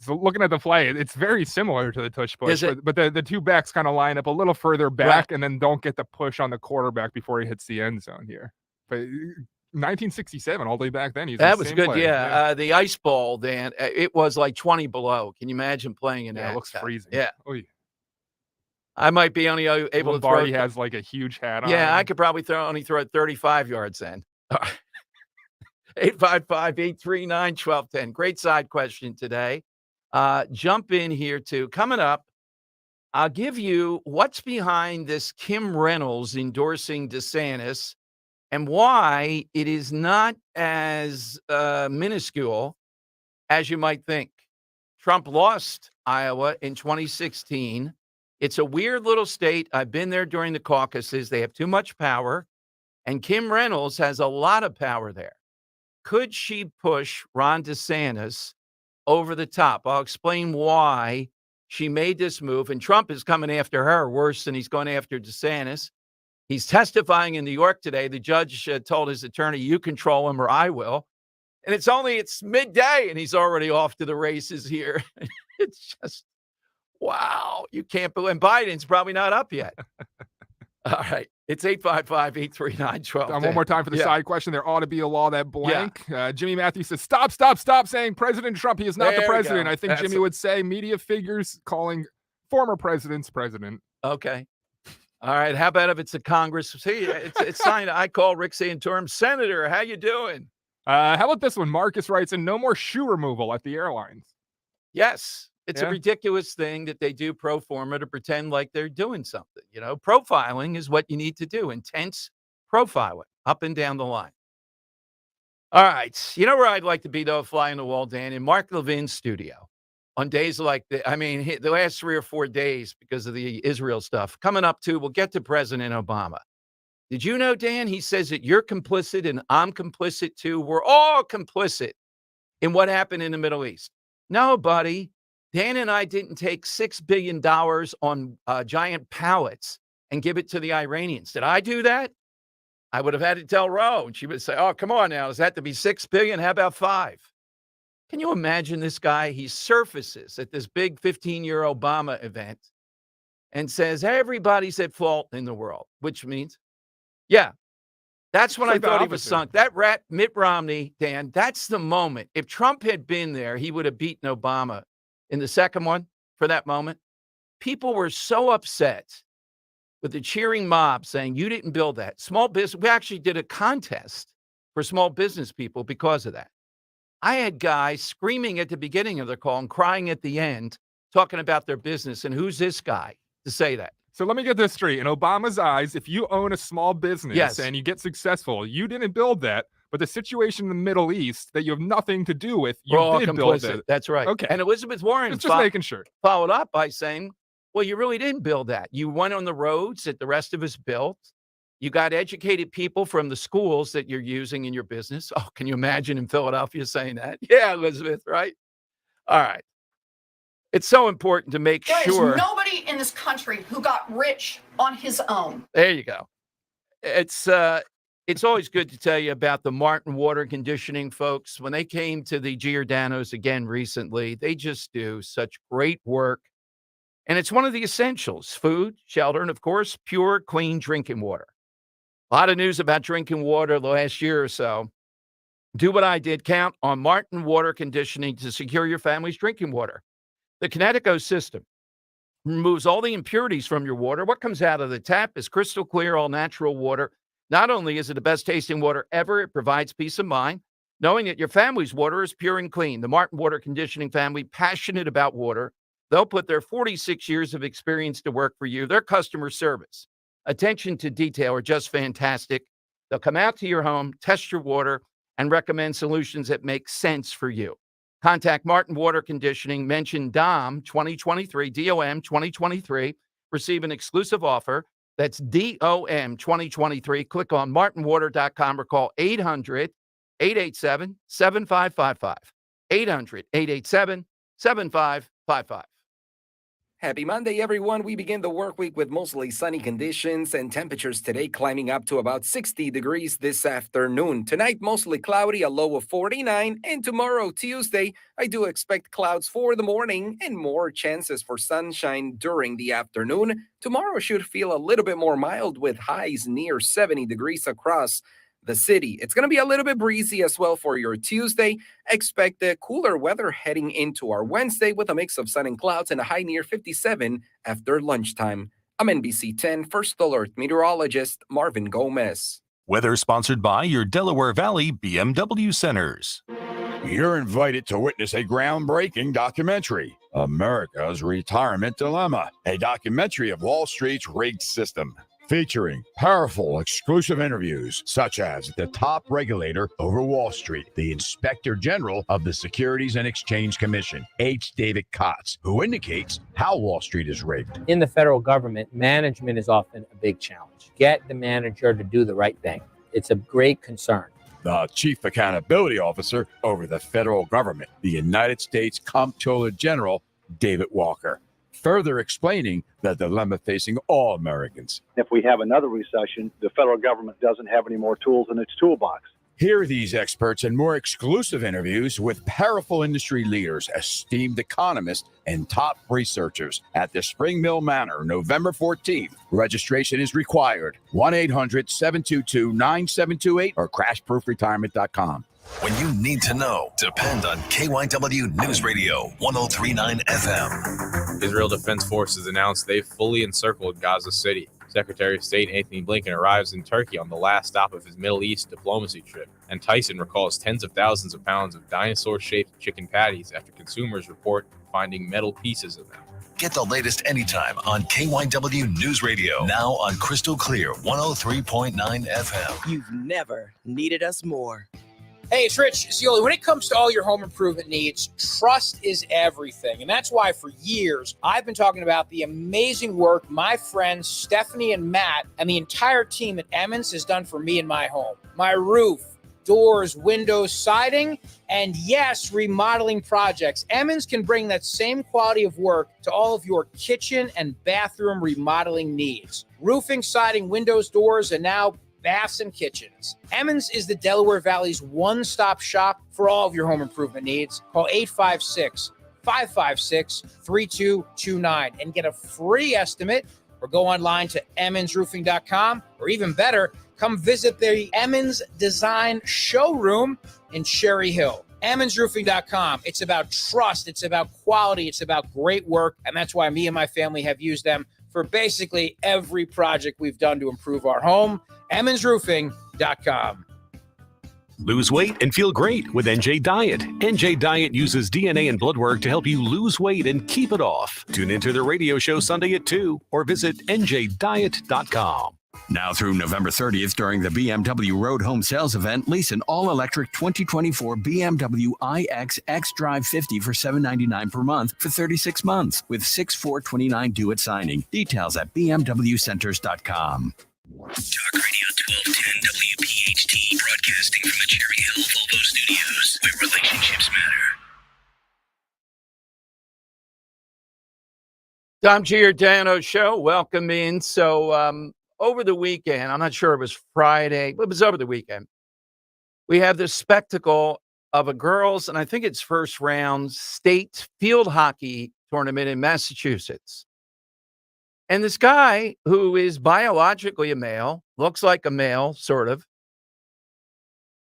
So looking at the play, it's very similar to the tush push, Is it? but the two backs kind of line up a little further back and then don't get the push on the quarterback before he hits the end zone here. But 1967, all the way back then. That was good, the ice ball, Dan, it was like 20 below. Can you imagine playing in that? It looks freezing. Yeah. Oy. I might be only able Lombardi to throw. has like a huge hat on. Yeah, I could probably only throw it 35 yards then. 855-839-1210. Great side question today. Jump in here too. Coming up, I'll give you what's behind this Kim Reynolds endorsing DeSantis and why it is not as minuscule as you might think. Trump lost Iowa in 2016. It's a weird little state. I've been there during the caucuses. They have too much power. And Kim Reynolds has a lot of power there. Could she push Ron DeSantis over the top? I'll explain why she made this move. And Trump is coming after her worse than he's going after DeSantis. He's testifying in New York today. The judge told his attorney, you control him or I will. And it's midday and he's already off to the races here. It's just, wow. You can't believe, and Biden's probably not up yet. All right. It's 855-839-1210. One more time for the side question. There ought to be a law that blank. Jimmy Matthews says, stop saying President Trump. He is not the president. I think Jimmy would say media figures calling former presidents president. Okay. All right. How about if it's a Congress? See, it's signed. I call Rick Santorum, Senator, how you doing? How about this one? Marcus writes, and no more shoe removal at the airlines. Yes. It's a ridiculous thing that they do pro forma to pretend like they're doing something. You know, profiling is what you need to do. Intense profiling up and down the line. All right. You know where I'd like to be, though, fly on the wall, Dan? In Mark Levin's studio on days like the last 3 or 4 days because of the Israel stuff. Coming up, too, we'll get to President Obama. Did you know, Dan, he says that you're complicit and I'm complicit, too. We're all complicit in what happened in the Middle East. No, buddy. Dan and I didn't take $6 billion on giant pallets and give it to the Iranians. Did I do that? I would have had to tell Roe, and she would say, oh, come on now. Does that to be $6 billion? How about 5? Can you imagine this guy? He surfaces at this big 15-year Obama event and says, everybody's at fault in the world, which means, yeah, that's when I thought he was sunk. That rat, Mitt Romney, Dan, that's the moment. If Trump had been there, he would have beaten Obama in the second one for that moment. People were so upset with the cheering mob saying, you didn't build that. Small business, we actually did a contest for small business people because of that. I had guys screaming at the beginning of the call and crying at the end, talking about their business. And who's this guy to say that? So let me get this straight. In Obama's eyes, if you own a small business and you get successful, you didn't build that. But the situation in the Middle East that you have nothing to do with, you did build it. That's right. Okay. And Elizabeth Warren just making sure. Followed up by saying, well, you really didn't build that. You went on the roads that the rest of us built. You got educated people from the schools that you're using in your business. Oh, can you imagine in Philadelphia saying that? Yeah, Elizabeth, right? All right. It's so important to make sure. There is nobody in this country who got rich on his own. There you go. It's always good to tell you about the Martin Water Conditioning folks. When they came to the Giordano's again recently, they just do such great work. And it's one of the essentials: food, shelter, and of course, pure, clean drinking water. A lot of news about drinking water the last year or so. Do what I did. Count on Martin Water Conditioning to secure your family's drinking water. The Kinetico system removes all the impurities from your water. What comes out of the tap is crystal clear, all natural water. Not only is it the best tasting water ever, it provides peace of mind, knowing that your family's water is pure and clean. The Martin Water Conditioning family, passionate about water. They'll put their 46 years of experience to work for you. Their customer service, attention to detail are just fantastic. They'll come out to your home, test your water, and recommend solutions that make sense for you. Contact Martin Water Conditioning, mention DOM 2023, DOM 2023, receive an exclusive offer. That's DOM 2023. Click on martinwater.com or call 800-887-7555. 800-887-7555. Happy Monday, everyone. We begin the work week with mostly sunny conditions and temperatures today climbing up to about 60 degrees this afternoon. Tonight, mostly cloudy, a low of 49. And tomorrow, Tuesday, I do expect clouds for the morning and more chances for sunshine during the afternoon. Tomorrow should feel a little bit more mild with highs near 70 degrees across the city. It's going to be a little bit breezy as well for your Tuesday. Expect the cooler weather heading into our Wednesday with a mix of sun and clouds and a high near 57 after lunchtime. I'm NBC 10 First Alert meteorologist Marvin Gomez. Weather sponsored by your Delaware Valley BMW Centers. You're invited to witness a groundbreaking documentary, America's Retirement Dilemma, a documentary of Wall Street's rigged system. Featuring powerful exclusive interviews such as the top regulator over Wall Street, the Inspector General of the Securities and Exchange Commission, H. David Kotz, who indicates how Wall Street is rigged. In the federal government, management is often a big challenge. Get the manager to do the right thing. It's a great concern. The Chief Accountability Officer over the federal government, the United States Comptroller General, David Walker, further explaining the dilemma facing all Americans. If we have another recession, the federal government doesn't have any more tools in its toolbox. Hear these experts and more exclusive interviews with powerful industry leaders, esteemed economists, and top researchers at the Spring Mill Manor, November 14th. Registration is required. 1-800-722-9728 or crashproofretirement.com. When you need to know, depend on KYW News Radio 1039 FM. Israel Defense Forces announced they've fully encircled Gaza City. Secretary of State Anthony Blinken arrives in Turkey on the last stop of his Middle East diplomacy trip. And Tyson recalls tens of thousands of pounds of dinosaur-shaped chicken patties after consumers report finding metal pieces in them. Get the latest anytime on KYW News Radio. Now on Crystal Clear 103.9 FM. You've never needed us more. Hey, it's Rich Zioli. When it comes to all your home improvement needs, trust is everything. And that's why for years, I've been talking about the amazing work my friends Stephanie and Matt and the entire team at Emmons has done for me and my home. My roof, doors, windows, siding, and yes, remodeling projects. Emmons can bring that same quality of work to all of your kitchen and bathroom remodeling needs. Roofing, siding, windows, doors, and now baths and kitchens. Emmons is the Delaware Valley's one-stop shop for all of your home improvement needs. Call 856-556-3229 and get a free estimate, or go online to emmonsroofing.com, or even better, come visit the Emmons Design Showroom in Cherry Hill. emmonsroofing.com. It's about trust. It's about quality. It's about great work. And that's why me and my family have used them for basically every project we've done to improve our home. emmonsroofing.com. Lose weight and feel great with NJ Diet. NJ Diet uses DNA and blood work to help you lose weight and keep it off. Tune into the radio show Sunday at 2 or visit njdiet.com. Now through November 30th during the BMW Road Home Sales Event, lease an all-electric 2024 BMW iX xDrive 50 for $799 per month for 36 months with 6/4/29 due at signing. Details at bmwcenters.com. Talk Radio 1210 WPHT, broadcasting from the Cherry Hill Volvo Studios, where relationships matter. Tom Giordano Show. Welcome in. So over the weekend, I'm not sure it was Friday, but it was over the weekend, we have this spectacle of a girls, and I think it's first round state field hockey tournament in Massachusetts. And this guy who is biologically a male, looks like a male, sort of,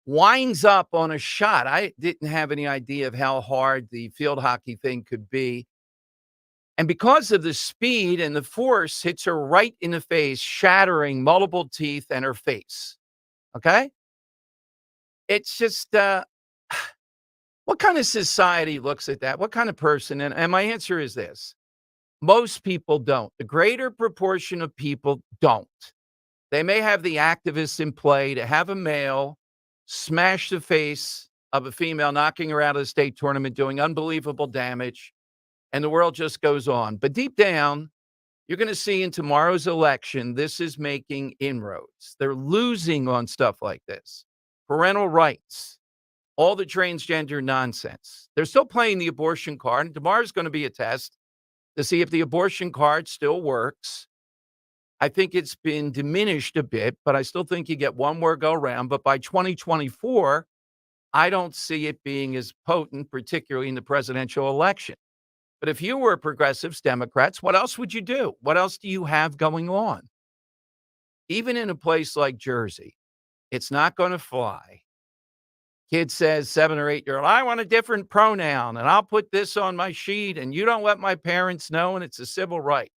winds up on a shot. I didn't have any idea of how hard the field hockey thing could be. And because of the speed and the force, hits her right in the face, shattering multiple teeth and her face. Okay? It's just, what kind of society looks at that? What kind of person? And my answer is this. Most people don't. The greater proportion of people don't. They may have the activists in play to have a male smash the face of a female, knocking her out of the state tournament, doing unbelievable damage, and the world just goes on. But deep down, you're going to see in tomorrow's election, this is making inroads. They're losing on stuff like this. Parental rights, all the transgender nonsense. They're still playing the abortion card, and tomorrow's going to be a test to see if the abortion card still works. I think it's been diminished a bit, but I still think you get one more go round. But by 2024, I don't see it being as potent, particularly in the presidential election. But if you were progressives, Democrats, what else would you do? What else do you have going on? Even in a place like Jersey, it's not going to fly. Kid says, 7 or 8 year old, I want a different pronoun and I'll put this on my sheet and you don't let my parents know and it's a civil right.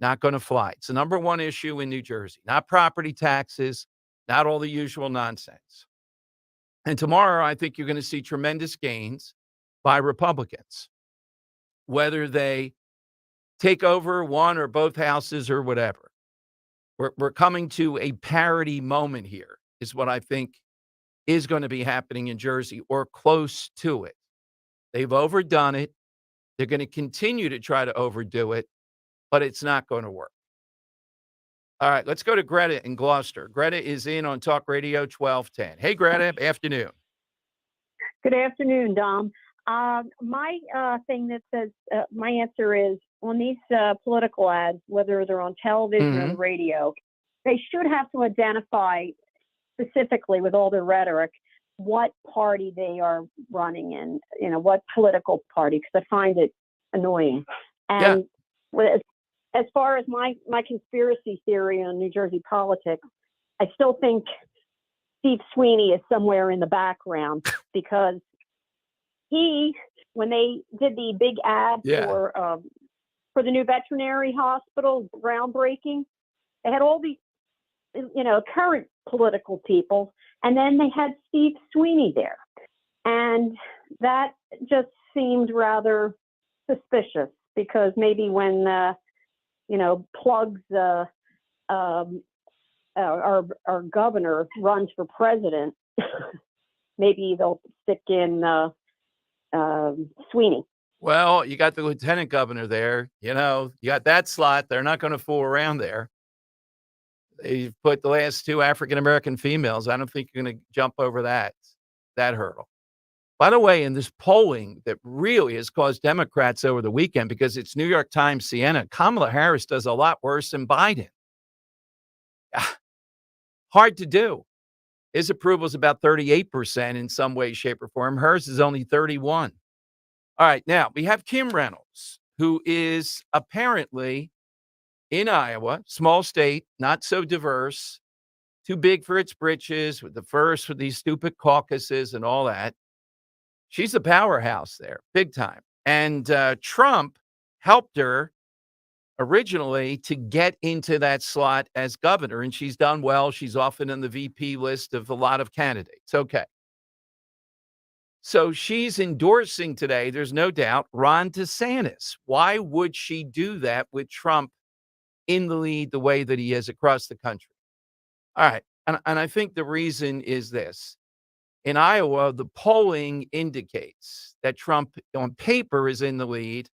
Not going to fly. It's the number one issue in New Jersey, not property taxes, not all the usual nonsense. And tomorrow, I think you're going to see tremendous gains by Republicans, whether they take over one or both houses or whatever. We're coming to a parity moment here, is what I think is going to be happening in Jersey, or close to it. They've overdone it. They're going to continue to try to overdo it, but it's not going to work. All right, let's go to Greta in Gloucester. Greta is in on Talk Radio 1210. Hey, Greta, afternoon. Good afternoon, Dom. My thing that says, my answer is, on these political ads, whether they're on television or the radio, they should have to identify specifically with all their rhetoric what party they are running in, what political party, because I find it annoying. And as far as my conspiracy theory on New Jersey politics, I still think Steve Sweeney is somewhere in the background, because when they did the big ad for the new veterinary hospital, groundbreaking, they had all these, current political people, and then they had Steve Sweeney there. And that just seemed rather suspicious, because maybe when, Plugs, our governor runs for president, maybe they'll stick in Sweeney. Well, you got the lieutenant governor there. You got that slot. They're not going to fool around there. They've put the last 2 African-American females. I don't think you're going to jump over that hurdle. By the way, in this polling that really has caused Democrats over the weekend, because it's New York Times, Siena, Kamala Harris does a lot worse than Biden. Hard to do. His approval is about 38% in some way, shape, or form. Hers is only 31. All right, now we have Kim Reynolds, who is apparently in Iowa, small state, not so diverse, too big for its britches, with these stupid caucuses and all that. She's a powerhouse there, big time. And Trump helped her originally to get into that slot as governor, and she's done well. She's often in the VP list of a lot of candidates. Okay. So she's endorsing today, there's no doubt, Ron DeSantis. Why would she do that with Trump in the lead the way that he is across the country? All right. And I think the reason is this. In Iowa, the polling indicates that Trump on paper is in the lead,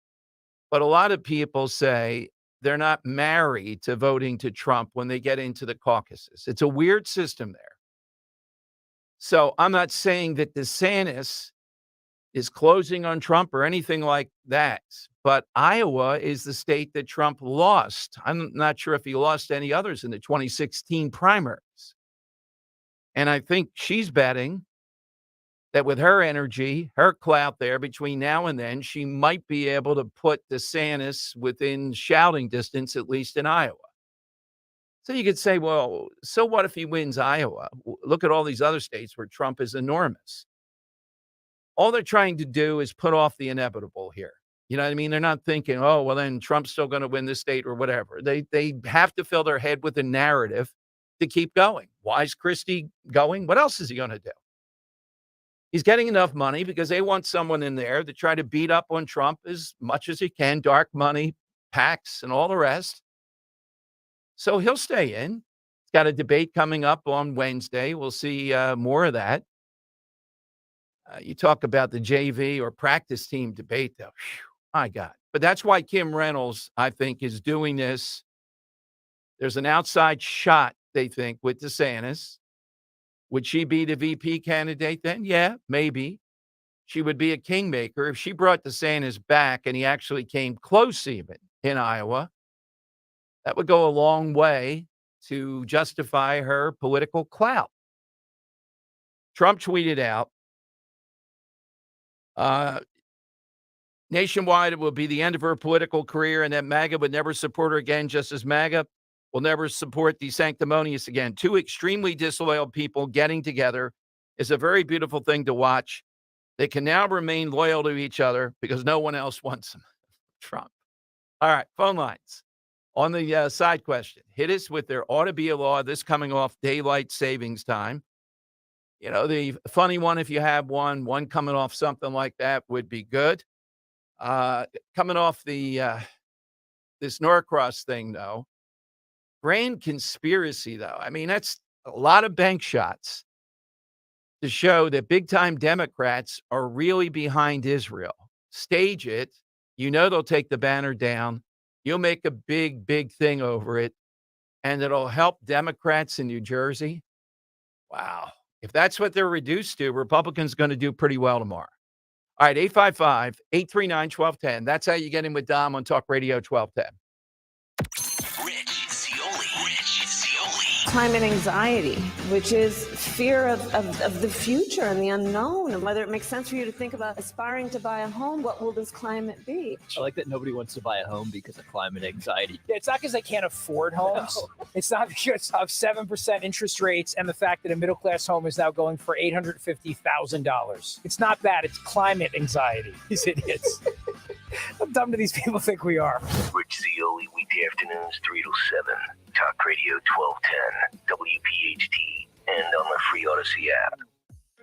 but a lot of people say they're not married to voting to Trump when they get into the caucuses. It's a weird system there. So I'm not saying that DeSantis is closing on Trump or anything like that, but Iowa is the state that Trump lost. I'm not sure if he lost any others in the 2016 primaries. And I think she's betting that with her energy, her clout there between now and then, she might be able to put DeSantis within shouting distance, at least in Iowa. So you could say, well, so what if he wins Iowa? Look at all these other states where Trump is enormous. All they're trying to do is put off the inevitable here. You know what I mean? They're not thinking, oh, well, then Trump's still going to win this state or whatever. They have to fill their head with a narrative to keep going. Why is Christie going? What else is he going to do? He's getting enough money because they want someone in there to try to beat up on Trump as much as he can, dark money, PACs, and all the rest. So he'll stay in. He's got a debate coming up on Wednesday. We'll see more of that. You talk about the JV or practice team debate, though. Whew, my God. But that's why Kim Reynolds, I think, is doing this. There's an outside shot, they think, with DeSantis. Would she be the VP candidate then? Yeah, maybe. She would be a kingmaker. If she brought DeSantis back and he actually came close even in Iowa, that would go a long way to justify her political clout. Trump tweeted out, nationwide, it will be the end of her political career, and that MAGA would never support her again, just as MAGA will never support the sanctimonious again. Two extremely disloyal people getting together is a very beautiful thing to watch. They can now remain loyal to each other because no one else wants them. Trump. All right, phone lines. On the side question, hit us with there ought to be a law, this coming off daylight savings time. You know, the funny one, if you have one coming off something like that would be good. Coming off the this Norcross thing, though, grand conspiracy, though. I mean, that's a lot of bank shots to show that big-time Democrats are really behind Israel. Stage it. You know they'll take the banner down. You'll make a big, big thing over it, and it'll help Democrats in New Jersey. Wow. If that's what they're reduced to, Republicans going to do pretty well tomorrow. All right, 855-839-1210. That's how you get in with Dom on Talk Radio 1210. Climate anxiety, which is fear of the future and the unknown, and whether it makes sense for you to think about aspiring to buy a home. What will this climate be? I like that nobody wants to buy a home because of climate anxiety. It's not because they can't afford homes. No. It's not because of 7% interest rates and the fact that a middle-class home is now going for $850,000. It's not that. It's climate anxiety. These idiots. How dumb do these people think we are? Rich Zioli, weekday afternoons 3 to 7. Talk Radio 1210, WPHT, and on the free Odyssey app.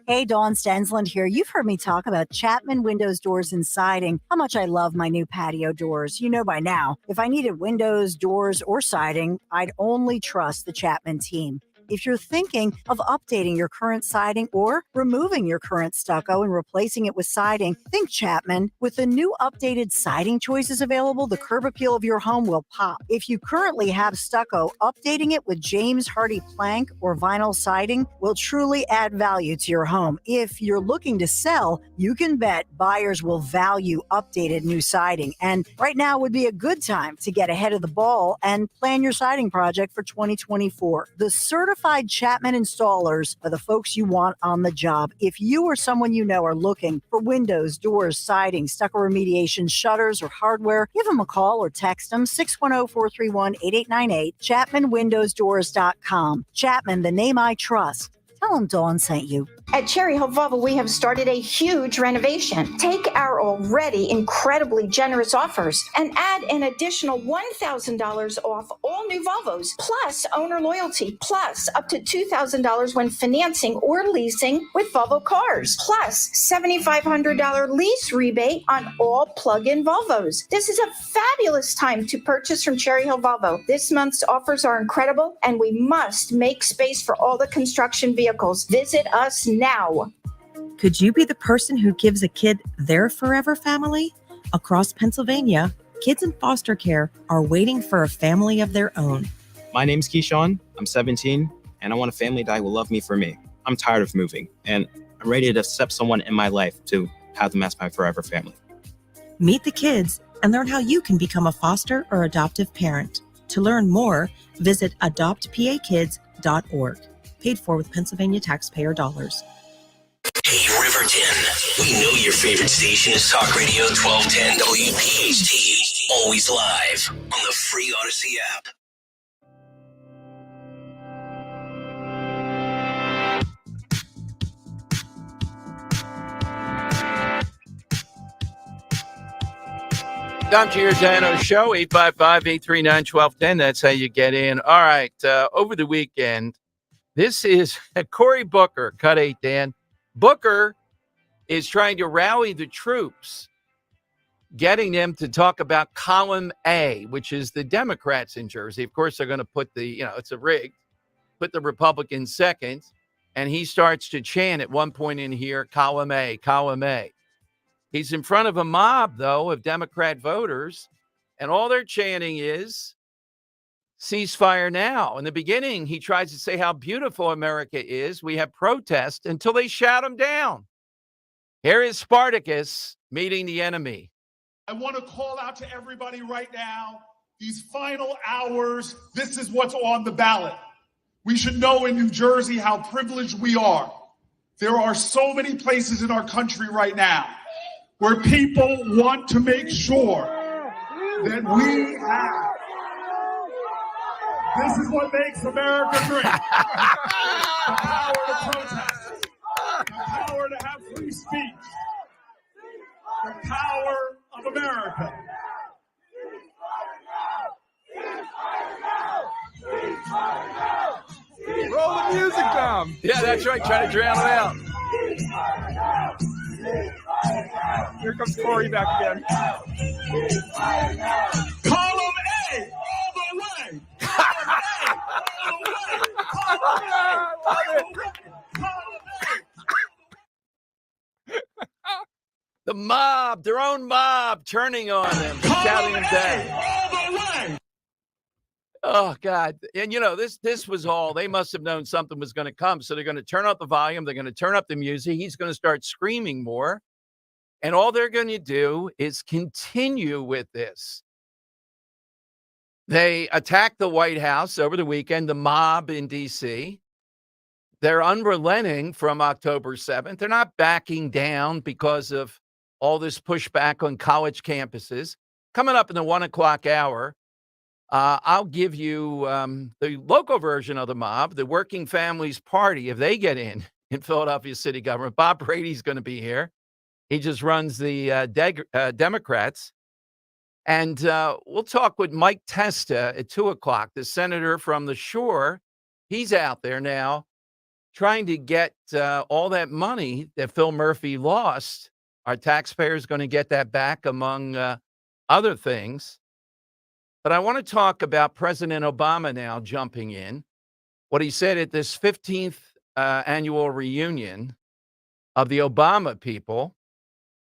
Hey, Dawn Stensland here. You've heard me talk about Chapman Windows, Doors, and Siding, how much I love my new patio doors. You know by now, if I needed windows, doors, or siding, I'd only trust the Chapman team. If you're thinking of updating your current siding or removing your current stucco and replacing it with siding, think Chapman. With the new updated siding choices available, the curb appeal of your home will pop. If you currently have stucco, updating it with James Hardy plank or vinyl siding will truly add value to your home. If you're looking to sell, you can bet buyers will value updated new siding. And right now would be a good time to get ahead of the ball and plan your siding project for 2024. The certified Chapman installers are the folks you want on the job. If you or someone you know are looking for windows, doors, siding, stucco remediation, shutters, or hardware, give them a call or text them 610-431-8898, chapmanwindowsdoors.com. Chapman, the name I trust. Tell them Dawn sent you. At Cherry Hill Volvo, we have started a huge renovation. Take our already incredibly generous offers and add an additional $1,000 off all new Volvos, plus owner loyalty, plus up to $2,000 when financing or leasing with Volvo cars, plus $7,500 lease rebate on all plug-in Volvos. This is a fabulous time to purchase from Cherry Hill Volvo. This month's offers are incredible, and we must make space for all the construction vehicles. Visit us now. Could you be the person who gives a kid their forever family? Across Pennsylvania, kids in foster care are waiting for a family of their own. My name's Keyshawn. I'm 17, and I want a family that will love me for me. I'm tired of moving, and I'm ready to accept someone in my life to have them as my forever family. Meet the kids and learn how you can become a foster or adoptive parent. To learn more, visit adoptpakids.org. Paid for with Pennsylvania taxpayer dollars. Hey, Riverton. We know your favorite station is Talk Radio 1210 WPHT. Always live on the free Odyssey app. Dom Giordano Show, 855-839-1210. That's how you get in. All right, over the weekend, this is Cory Booker, Cut 8, Dan. Booker is trying to rally the troops, getting them to talk about column A, which is the Democrats in Jersey. Of course, they're going to put it's a rig, put the Republicans second. And he starts to chant at one point in here, column A, column A. He's in front of a mob, though, of Democrat voters, and all they're chanting is ceasefire now. In the beginning, he tries to say how beautiful America is. We have protests until they shout him down. Here is Spartacus meeting the enemy. I want to call out to everybody right now, these final hours, this is what's on the ballot. We should know in New Jersey how privileged we are. There are so many places in our country right now where people want to make sure that we have. This is what makes America great. The power to protest. The power to have free speech. The power of America. Roll the music down. Yeah, that's right. Try to drown it out. Here comes Cory back again. Column A, all the way. Column A, all the way. The mob, their own mob, turning on them, shouting them down. Oh, God. And, this was all, they must have known something was going to come. So they're going to turn up the volume. They're going to turn up the music. He's going to start screaming more. And all they're going to do is continue with this. They attacked the White House over the weekend, the mob in D.C. They're unrelenting from October 7th. They're not backing down because of all this pushback on college campuses. Coming up in the 1 o'clock hour, I'll give you the local version of the mob, the Working Families Party, if they get in Philadelphia city government. Bob Brady's going to be here. He just runs the Democrats. And we'll talk with Mike Testa at 2 o'clock, the senator from the shore. He's out there now trying to get all that money that Phil Murphy lost. Our taxpayers going to get that back, among other things. But I want to talk about President Obama now jumping in. what he said at this 15th annual reunion of the Obama people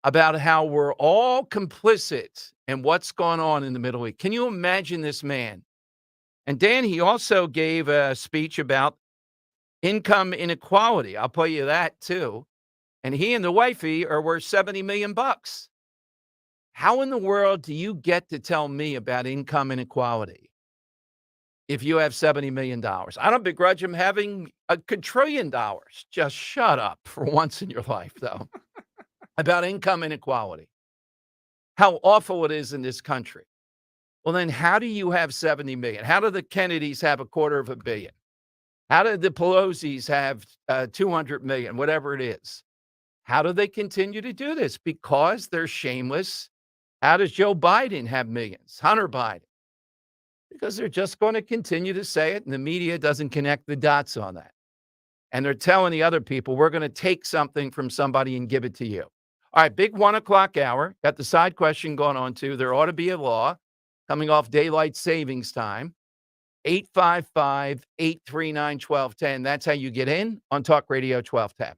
about how we're all complicit in what's going on in the Middle East. Can you imagine this man? And Dan, he also gave a speech about income inequality. I'll play you that too. And he and the wifey are worth $70 million. How in the world do you get to tell me about income inequality if you have $70 million? I don't begrudge him having a quadrillion dollars. Just shut up for once in your life, though, about income inequality. How awful it is in this country. Well, then how do you have 70 million? How do the Kennedys have $250 million? How did the Pelosi's have 200 million, whatever it is? How do they continue to do this? Because they're shameless. How does Joe Biden have millions? Hunter Biden. Because they're just going to continue to say it, and the media doesn't connect the dots on that. And they're telling the other people, we're going to take something from somebody and give it to you. All right, big 1 o'clock hour. Got the side question going on, too. There ought to be a law coming off daylight savings time. 855-839-1210. That's how you get in on Talk Radio 1210.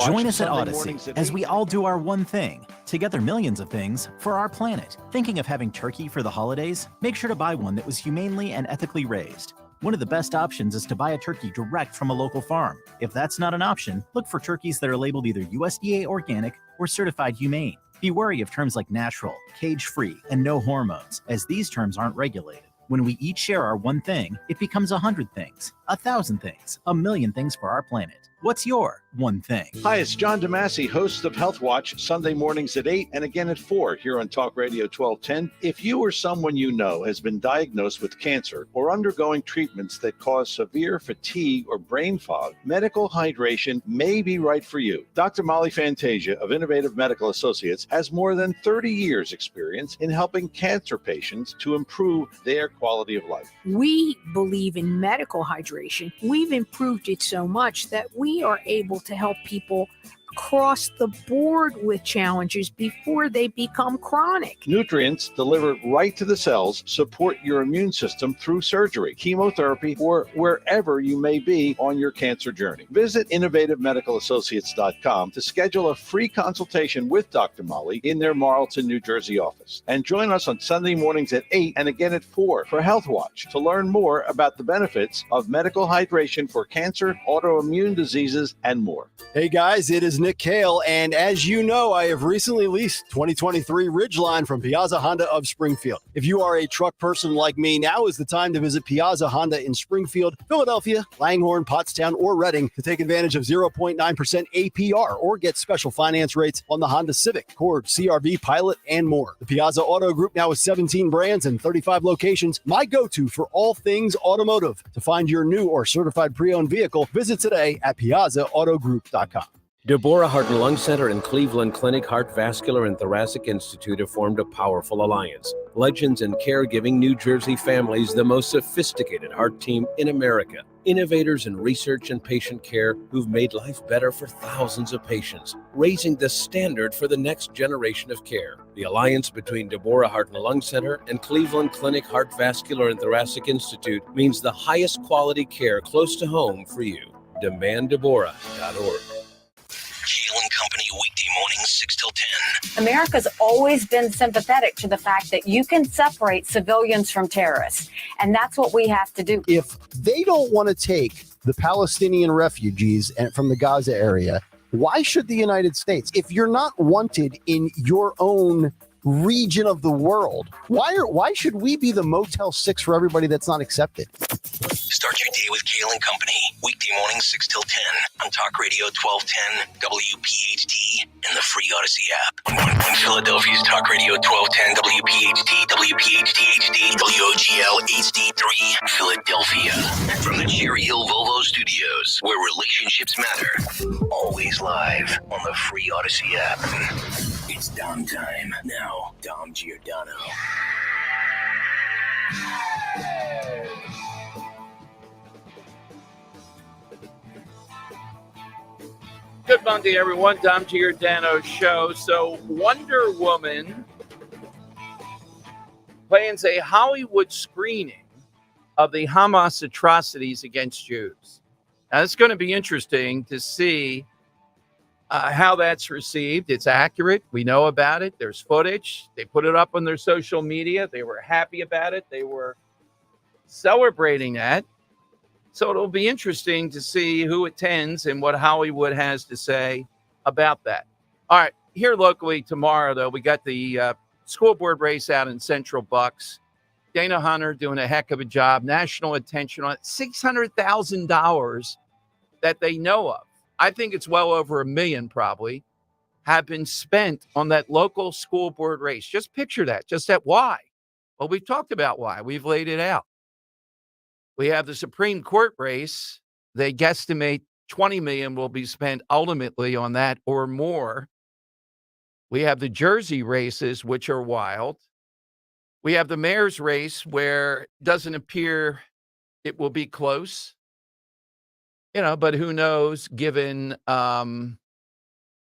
Join us at Odyssey as we all do our one thing. Together, millions of things for our planet. Thinking of having turkey for the holidays? Make sure to buy one that was humanely and ethically raised. One of the best options is to buy a turkey direct from a local farm. If that's not an option, look for turkeys that are labeled either USDA organic or certified humane. Be wary of terms like natural, cage-free, and no hormones, as these terms aren't regulated. When we each share our one thing, it becomes 100 things, 1,000 things, 1,000,000 things for our planet. What's your one thing? Hi, it's John DeMasi, host of Health Watch, Sunday mornings at 8 and again at 4 here on Talk Radio 1210. If you or someone you know has been diagnosed with cancer or undergoing treatments that cause severe fatigue or brain fog, medical hydration may be right for you. Dr. Molly Fantasia of Innovative Medical Associates has more than 30 years experience in helping cancer patients to improve their quality of life. We believe in medical hydration. We've improved it so much that we are able to help people across the board with challenges before they become chronic. Nutrients delivered right to the cells support your immune system through surgery, chemotherapy, or wherever you may be on your cancer journey. Visit innovativemedicalassociates.com to schedule a free consultation with Dr. Molly in their Marlton, New Jersey office. And join us on Sunday mornings at 8 and again at 4 for Health Watch to learn more about the benefits of medical hydration for cancer, autoimmune diseases, and more. Hey guys, it is Nick Cale, and as you know, I have recently leased 2023 Ridgeline from Piazza Honda of Springfield. If you are a truck person like me, now is the time to visit Piazza Honda in Springfield, Philadelphia, Langhorne, Pottstown, or Reading to take advantage of 0.9% APR or get special finance rates on the Honda Civic, Accord, CRV, Pilot, and more. The Piazza Auto Group now with 17 brands and 35 locations, my go-to for all things automotive. To find your new or certified pre-owned vehicle, visit today at piazzaautogroup.com. Deborah Heart and Lung Center and Cleveland Clinic Heart Vascular and Thoracic Institute have formed a powerful alliance. Legends in caregiving New Jersey families, the most sophisticated heart team in America. Innovators in research and patient care who've made life better for thousands of patients, raising the standard for the next generation of care. The alliance between Deborah Heart and Lung Center and Cleveland Clinic Heart Vascular and Thoracic Institute means the highest quality care close to home for you. DemandDeborah.org. Kale and Company weekday mornings 6 till 10. America's always been sympathetic to the fact that you can separate civilians from terrorists. And that's what we have to do. If they don't want to take the Palestinian refugees from the Gaza area, why should the United States? If you're not wanted in your own region of the world, why should we be the Motel 6 for everybody that's not accepted? Start your day with Kale and Company. Weekday mornings 6 till 10 on Talk Radio 1210, WPHT, and the free Odyssey app. On Philadelphia's Talk Radio 1210, WPHT, WPHT HD, WOGL HD3, Philadelphia. From the Cherry Hill Volvo Studios, where relationships matter. Always live on the free Odyssey app. It's Dom time. Now, Dom Giordano. Good Monday, everyone. Dom Giordano Show. So Wonder Woman plans a Hollywood screening of the Hamas atrocities against Jews. Now, it's going to be interesting to see how that's received. It's accurate. We know about it. There's footage. They put it up on their social media. They were happy about it. They were celebrating that. So it'll be interesting to see who attends and what Hollywood has to say about that. All right, here locally tomorrow, though, we got the school board race out in Central Bucks. Dana Hunter doing a heck of a job. National attention on it. $600,000 that they know of. I think it's well over $1 million probably have been spent on that local school board race. Just picture that. Just that why. Well, we've talked about why. We've laid it out. We have the Supreme Court race. They guesstimate $20 million will be spent ultimately on that or more. We have the Jersey races, which are wild. We have the mayor's race where it doesn't appear it will be close. But who knows, given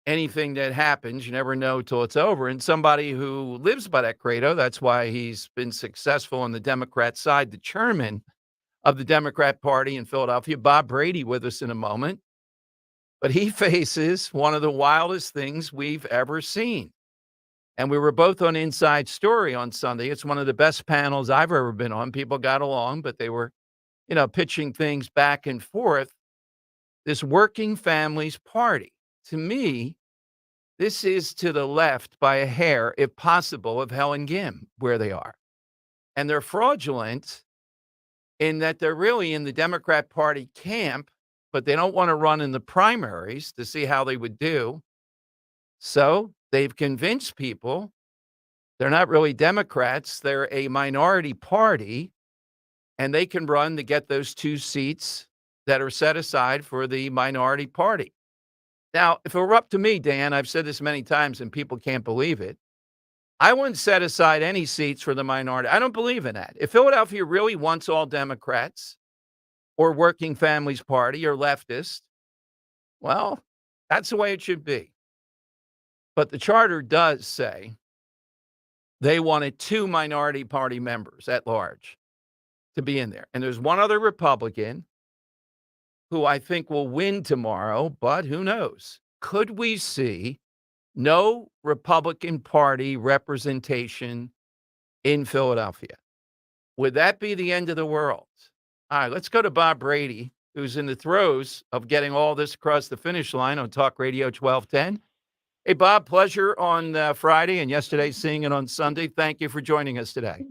anything that happens, you never know till it's over. And somebody who lives by that credo, that's why he's been successful on the Democrat side, the chairman of the Democrat Party in Philadelphia, Bob Brady, with us in a moment. But he faces one of the wildest things we've ever seen. And we were both on Inside Story on Sunday. It's one of the best panels I've ever been on. People got along, but they were, pitching things back and forth. This Working Families Party, to me, this is to the left by a hair, if possible, of Helen Gim, where they are. And they're fraudulent in that they're really in the Democrat Party camp, but they don't want to run in the primaries to see how they would do. So they've convinced people they're not really Democrats. They're a minority party, and they can run to get those 2 seats that are set aside for the minority party. Now, if it were up to me, Dan, I've said this many times and people can't believe it, I wouldn't set aside any seats for the minority. I don't believe in that. If Philadelphia really wants all Democrats or Working Families Party or leftist, well, that's the way it should be. But the charter does say they wanted 2 minority party members at large to be in there. And there's one other Republican who I think will win tomorrow, but who knows? Could we see no Republican Party representation in Philadelphia? Would that be the end of the world? All right, let's go to Bob Brady, who's in the throes of getting all this across the finish line on Talk Radio 1210. Hey, Bob, pleasure on Friday and yesterday seeing it on Sunday. Thank you for joining us today.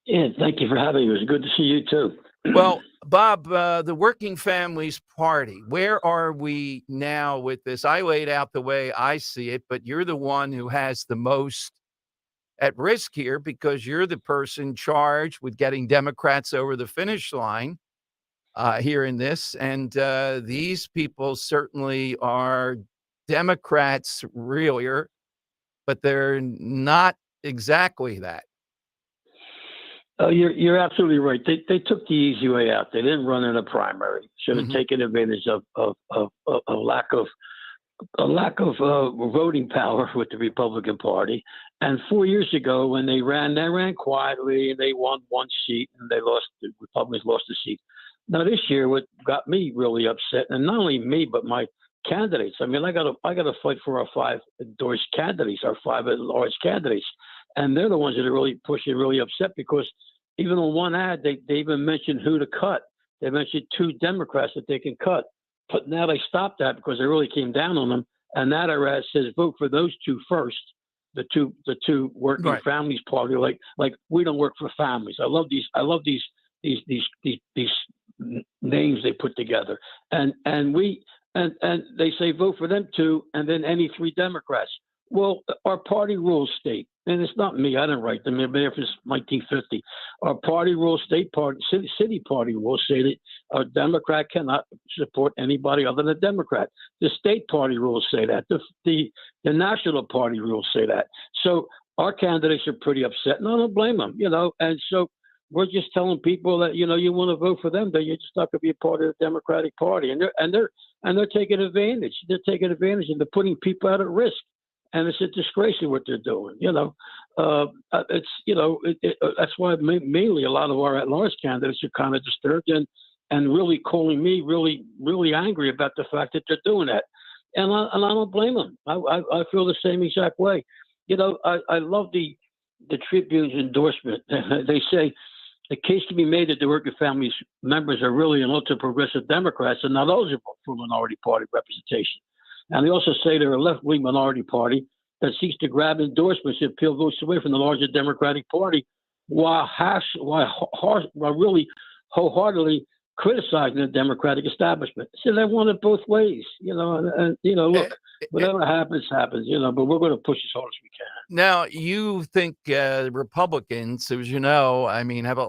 Yeah, thank you for having me. It was good to see you too. Well, Bob, the Working Families Party, where are we now with this? I laid out the way I see it, but you're the one who has the most at risk here because you're the person charged with getting Democrats over the finish line here in this. And these people certainly are Democrats, really, but they're not exactly that. Oh, you're absolutely right. They took the easy way out. They didn't run in a primary. Should have taken advantage of a lack of voting power with the Republican Party. And 4 years ago, when they ran quietly and they won 1 seat and they lost. The Republicans lost a seat. Now this year, what got me really upset, and not only me but my candidates. I mean, I got to fight for our 5 endorsed candidates, our 5 large candidates, and they're the ones that are really pushing, really upset because even on one ad, they even mentioned who to cut. They mentioned 2 Democrats that they can cut, but now they stopped that because they really came down on them. And that ad says vote for those 2 first. The two Working Families Party, like we don't work for families. I love these names they put together, and they say vote for them 2, and then any 3 Democrats. Well, our party rules state, and it's not me, I didn't write them, they've been there since 1950. Our party rules, state party, city party rules say that a Democrat cannot support anybody other than a Democrat. The state party rules say that. The national party rules say that. So our candidates are pretty upset, and I don't blame them, and so we're just telling people that, you want to vote for them, then you're just not going to be a part of the Democratic Party. And they're taking advantage. They're taking advantage and they're putting people out at risk. And it's a disgrace of what they're doing. it's that's why mainly a lot of our at-large candidates are kind of disturbed and really calling me really angry about the fact that they're doing that, and I don't blame them. I feel the same exact way. I love the Tribune's endorsement. They say the case can be made that the working families members are really an ultra-progressive Democrats and not eligible for minority party representation. And they also say they're a left-wing minority party that seeks to grab endorsements and peel votes away from the larger Democratic Party while really wholeheartedly criticizing the Democratic establishment. So they want it both ways, look, whatever happens, but we're going to push as hard as we can. Now, you think Republicans, as you know,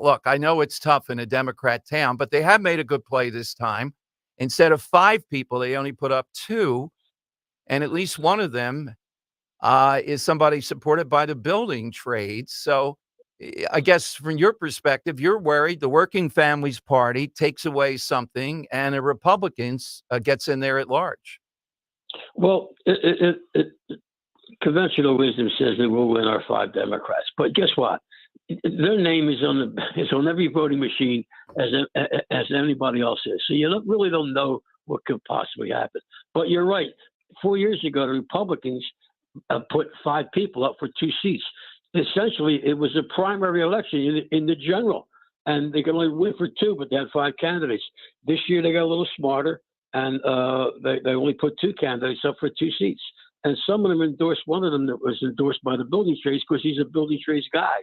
look, I know it's tough in a Democrat town, but they have made a good play this time. Instead of 5 people, they only put up 2, and at least one of them is somebody supported by the building trades. So I guess from your perspective, you're worried the Working Families Party takes away something and the Republicans gets in there at large. Well, conventional wisdom says that we'll win our 5 Democrats, but guess what? Their name is on every voting machine as anybody else is. So you really don't know what could possibly happen. But you're right. 4 years ago, the Republicans put 5 people up for 2 seats. Essentially, it was a primary election in the general, and they could only win for 2, but they had 5 candidates. This year, they got a little smarter, and they only put 2 candidates up for 2 seats. And some of them endorsed one of them that was endorsed by the building trades because he's a building trades guy,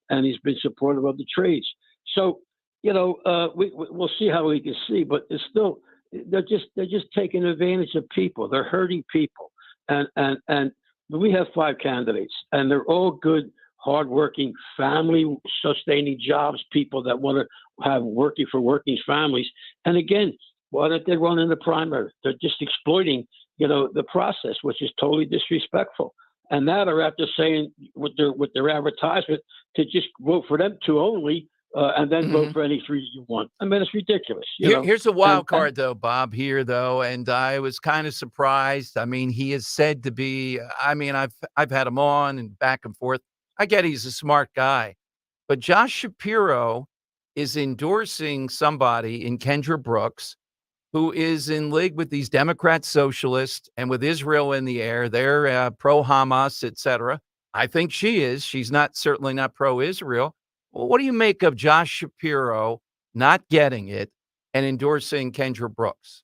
and he's been supportive of the trades. So, we'll see how we can see, but it's still they're just taking advantage of people. They're hurting people, and we have 5 candidates, and they're all good, hardworking, family-sustaining jobs, people that want to have working for working families. And again, why don't they run in the primary? They're just exploiting, the process, which is totally disrespectful. And that are after saying with their advertisement to just vote for them 2 only, and then vote for any 3 you want. I mean, it's ridiculous. Here's a wild card, though, Bob, and I was kind of surprised. He is said to be, I've had him on and back and forth. I get he's a smart guy, but Josh Shapiro is endorsing somebody in Kendra Brooks who is in league with these Democrat socialists and with Israel in the air. They're pro-Hamas, etc. I think she is. She's certainly not pro-Israel. Well, what do you make of Josh Shapiro not getting it and endorsing Kendra Brooks?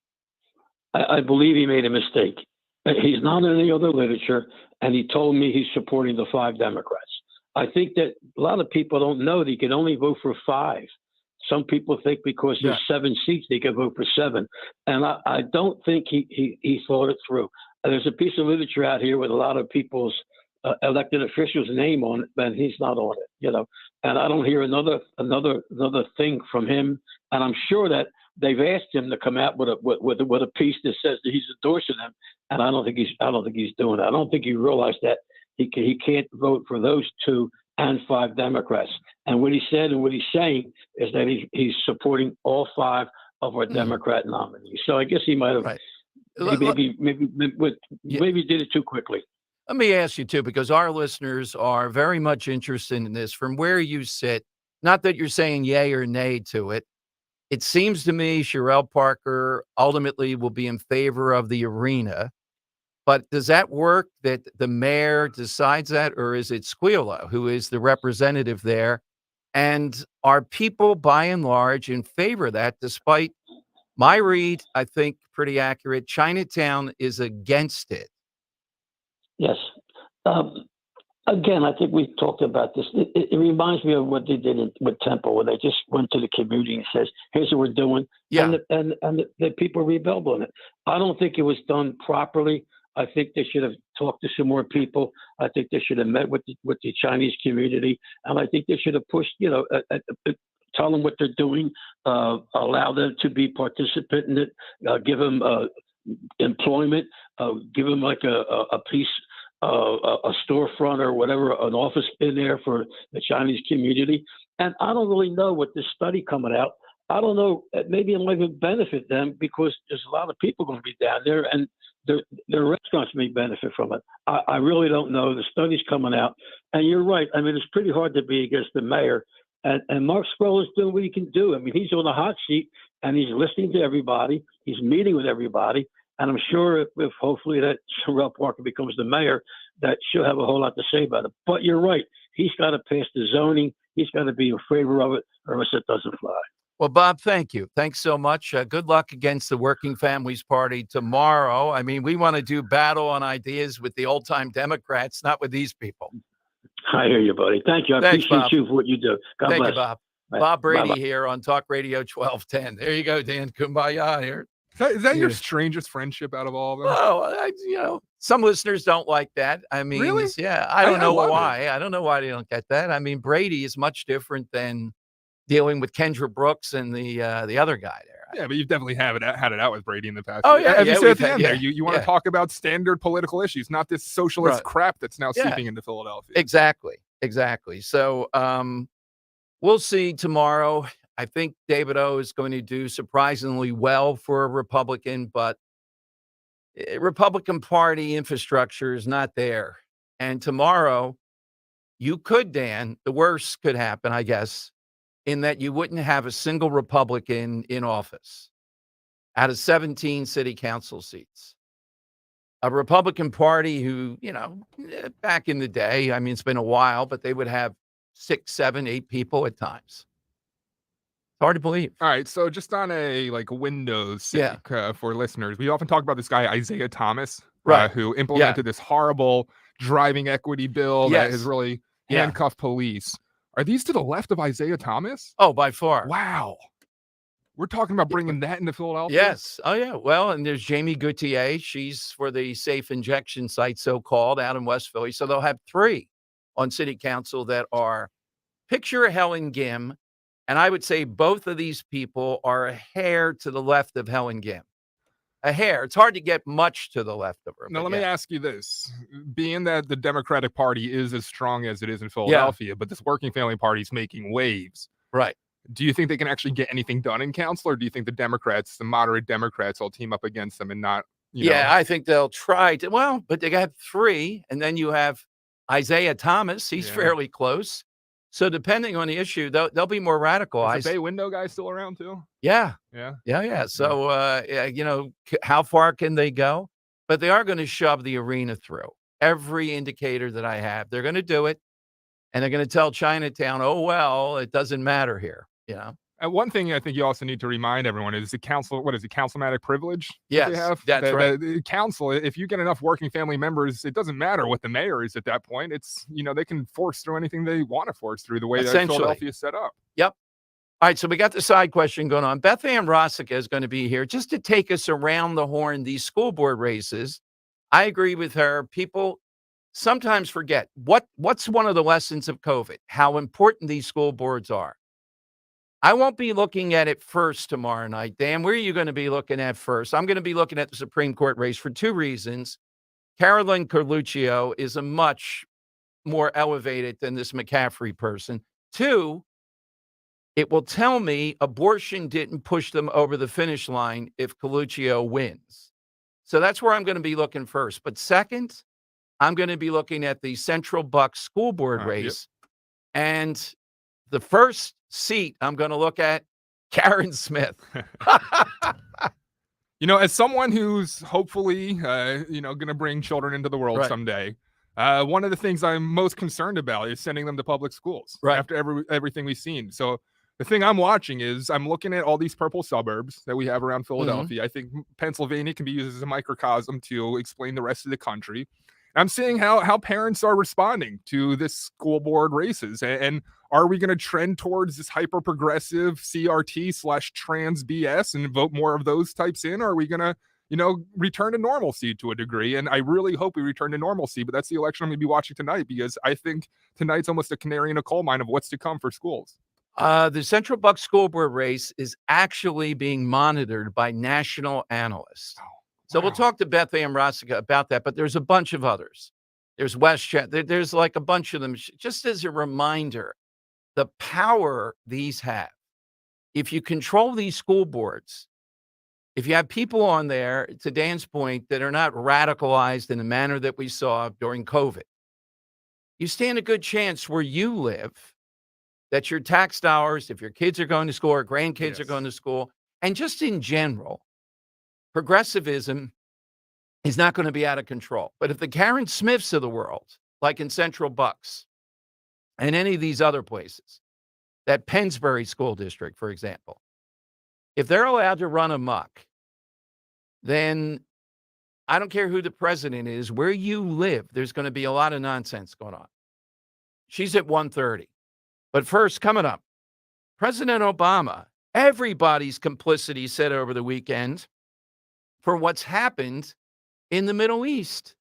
I believe he made a mistake. He's not in any other literature, and he told me he's supporting the 5 Democrats. I think that a lot of people don't know that he can only vote for 5. Some people think because there's 7 seats, they can vote for 7. And I don't think he thought it through. There's a piece of literature out here with a lot of people's elected officials' name on it, and he's not on it, And I don't hear another thing from him. And I'm sure that they've asked him to come out with a piece that says that he's endorsing them. And I don't think he's doing that. I don't think he realized that he can't vote for those 2 and 5 Democrats. And what he said and what he's saying is that he's supporting all 5 of our Democrat nominees. So I guess he might have maybe did it too quickly. Let me ask you too, because our listeners are very much interested in this from where you sit. Not that you're saying yay or nay to it. It seems to me Sherelle Parker ultimately will be in favor of the arena. But does that work that the mayor decides that, or is it Squilla, who is the representative there? And are people by and large in favor of that, despite my read, I think pretty accurate, Chinatown is against it? Yes. Again, I think we've talked about this. It reminds me of what they did with Temple, where they just went to the community and says, here's what we're doing. Yeah. And the people rebelled on it. I don't think it was done properly. I think they should have talked to some more people. I think they should have met with the Chinese community. And I think they should have pushed, tell them what they're doing, allow them to be participant in it, give them employment, give them like a piece, a storefront or whatever, an office in there for the Chinese community. And I don't really know what this study coming out. I don't know. Maybe it might even benefit them because there's a lot of people going to be down there, and their restaurants may benefit from it. I really don't know. The study's coming out, and you're right. I mean, it's pretty hard to be against the mayor, and Mark Sproul is doing what he can do. I mean, he's on the hot seat, and he's listening to everybody. He's meeting with everybody, and I'm sure if hopefully that Sherelle Parker becomes the mayor, that she'll have a whole lot to say about it. But you're right. He's got to pass the zoning. He's got to be in favor of it, or else it doesn't fly. Well, Bob, thank you. Thanks so much. Good luck against the Working Families Party tomorrow. I mean, we want to do battle on ideas with the old-time Democrats, not with these people. I hear you, buddy. Thank you. I Thanks, appreciate Bob. you for what you do. God Thank bless. you, Bob. Bye. Bob Brady Bye-bye. here on Talk Radio 1210. There you go, Dan. Kumbaya here. Is that your Yeah. strangest friendship out of all of them? Well, some listeners don't like that. I mean, Really? yeah, I don't know love it. why. I don't know why they don't get that. I mean, Brady is much different than dealing with Kendra Brooks and the other guy there. Yeah, but you've definitely had it out with Brady in the past. Oh, yeah, As yeah, you said at we've the had- end there, yeah, you want yeah. to talk about standard political issues, not this socialist Right. crap that's now Yeah. seeping into Philadelphia. Exactly. So we'll see tomorrow. I think David O is going to do surprisingly well for a Republican, but Republican Party infrastructure is not there. And tomorrow, you could, Dan, the worst could happen, I guess, in that you wouldn't have a single Republican in office out of 17 city council seats. A Republican Party who, back in the day, I mean, it's been a while, but they would have 6, 7, 8 people at times. It's hard to believe. All right, so just on a Windows sake, Yeah. for listeners, we often talk about this guy Isaiah Thomas, Right. who implemented this horrible driving equity bill that has Yes. really Yeah. handcuffed police. Are these to the left of Isaiah Thomas? Oh, by far. Wow. We're talking about bringing that into Philadelphia? Yes. Oh, yeah. Well, and there's Jamie Gauthier. She's for the safe injection site, so-called, out in West Philly. So they'll have 3 on city council that are picture Helen Gim. And I would say both of these people are a hair to the left of Helen Gim. A hair. It's hard to get much to the left of her. Now, but let me yeah. ask you this. Being that the Democratic Party is as strong as it is in Philadelphia, but this Working Family Party is making waves. Right. Do you think they can actually get anything done in council, or do you think the Democrats, the moderate Democrats, will team up against them and not, I think they'll try to. Well, but they got 3. And then you have Isaiah Thomas. He's fairly close. So depending on the issue, they'll be more radical. Is the Bay Window guy still around too? Yeah. Yeah. So, how far can they go? But they are going to shove the arena through. Every indicator that I have, they're going to do it. And they're going to tell Chinatown, oh, well, it doesn't matter here. And one thing I think you also need to remind everyone is the council. What is it? Councilmatic privilege? that Yes, they have? that's right. The council, if you get enough working family members, it doesn't matter what the mayor is at that point. It's, they can force through anything they want to force through the way that Essentially. Philadelphia is set up. Yep. All right, so we got the side question going on. Beth Ann Rossica is going to be here just to take us around the horn, these school board races. I agree with her. People sometimes forget what's one of the lessons of COVID, how important these school boards are. I won't be looking at it first tomorrow night. Dan, where are you going to be looking at first? I'm going to be looking at the Supreme Court race for 2 reasons. Carolyn Carluccio is a much more elevated than this McCaffrey person. 2, it will tell me abortion didn't push them over the finish line if Carluccio wins. So that's where I'm going to be looking first. But second, I'm going to be looking at the Central Bucks school board race. And the first seat I'm going to look at, Karen Smith. As someone who's hopefully, going to bring children into the world someday, one of the things I'm most concerned about is sending them to public schools after everything we've seen. So the thing I'm watching is I'm looking at all these purple suburbs that we have around Philadelphia. I think Pennsylvania can be used as a microcosm to explain the rest of the country. I'm seeing how parents are responding to this school board races. And are we going to trend towards this hyper progressive CRT/trans BS and vote more of those types in? Or are we going to, return to normalcy to a degree? And I really hope we return to normalcy, but that's the election I'm going to be watching tonight, because I think tonight's almost a canary in a coal mine of what's to come for schools. The Central Bucks school board race is actually being monitored by national analysts. So we'll talk to Beth Ann Rossica about that, but there's a bunch of others. There's WestChat. There's like a bunch of them. Just as a reminder, the power these have. if you control these school boards, if you have people on there, to Dan's point, that are not radicalized in the manner that we saw during COVID, you stand a good chance where you live that your tax dollars, if your kids are going to school or grandkids are going to school, and just in general, progressivism is not going to be out of control. But if the Karen Smiths of the world, like in Central Bucks and any of these other places, that Pennsbury School District, for example, if they're allowed to run amok, then I don't care who the president is, where you live, there's going to be a lot of nonsense going on. She's at 1:30. But first, coming up, President Obama, everybody's complicity said over the weekend for what's happened in the Middle East.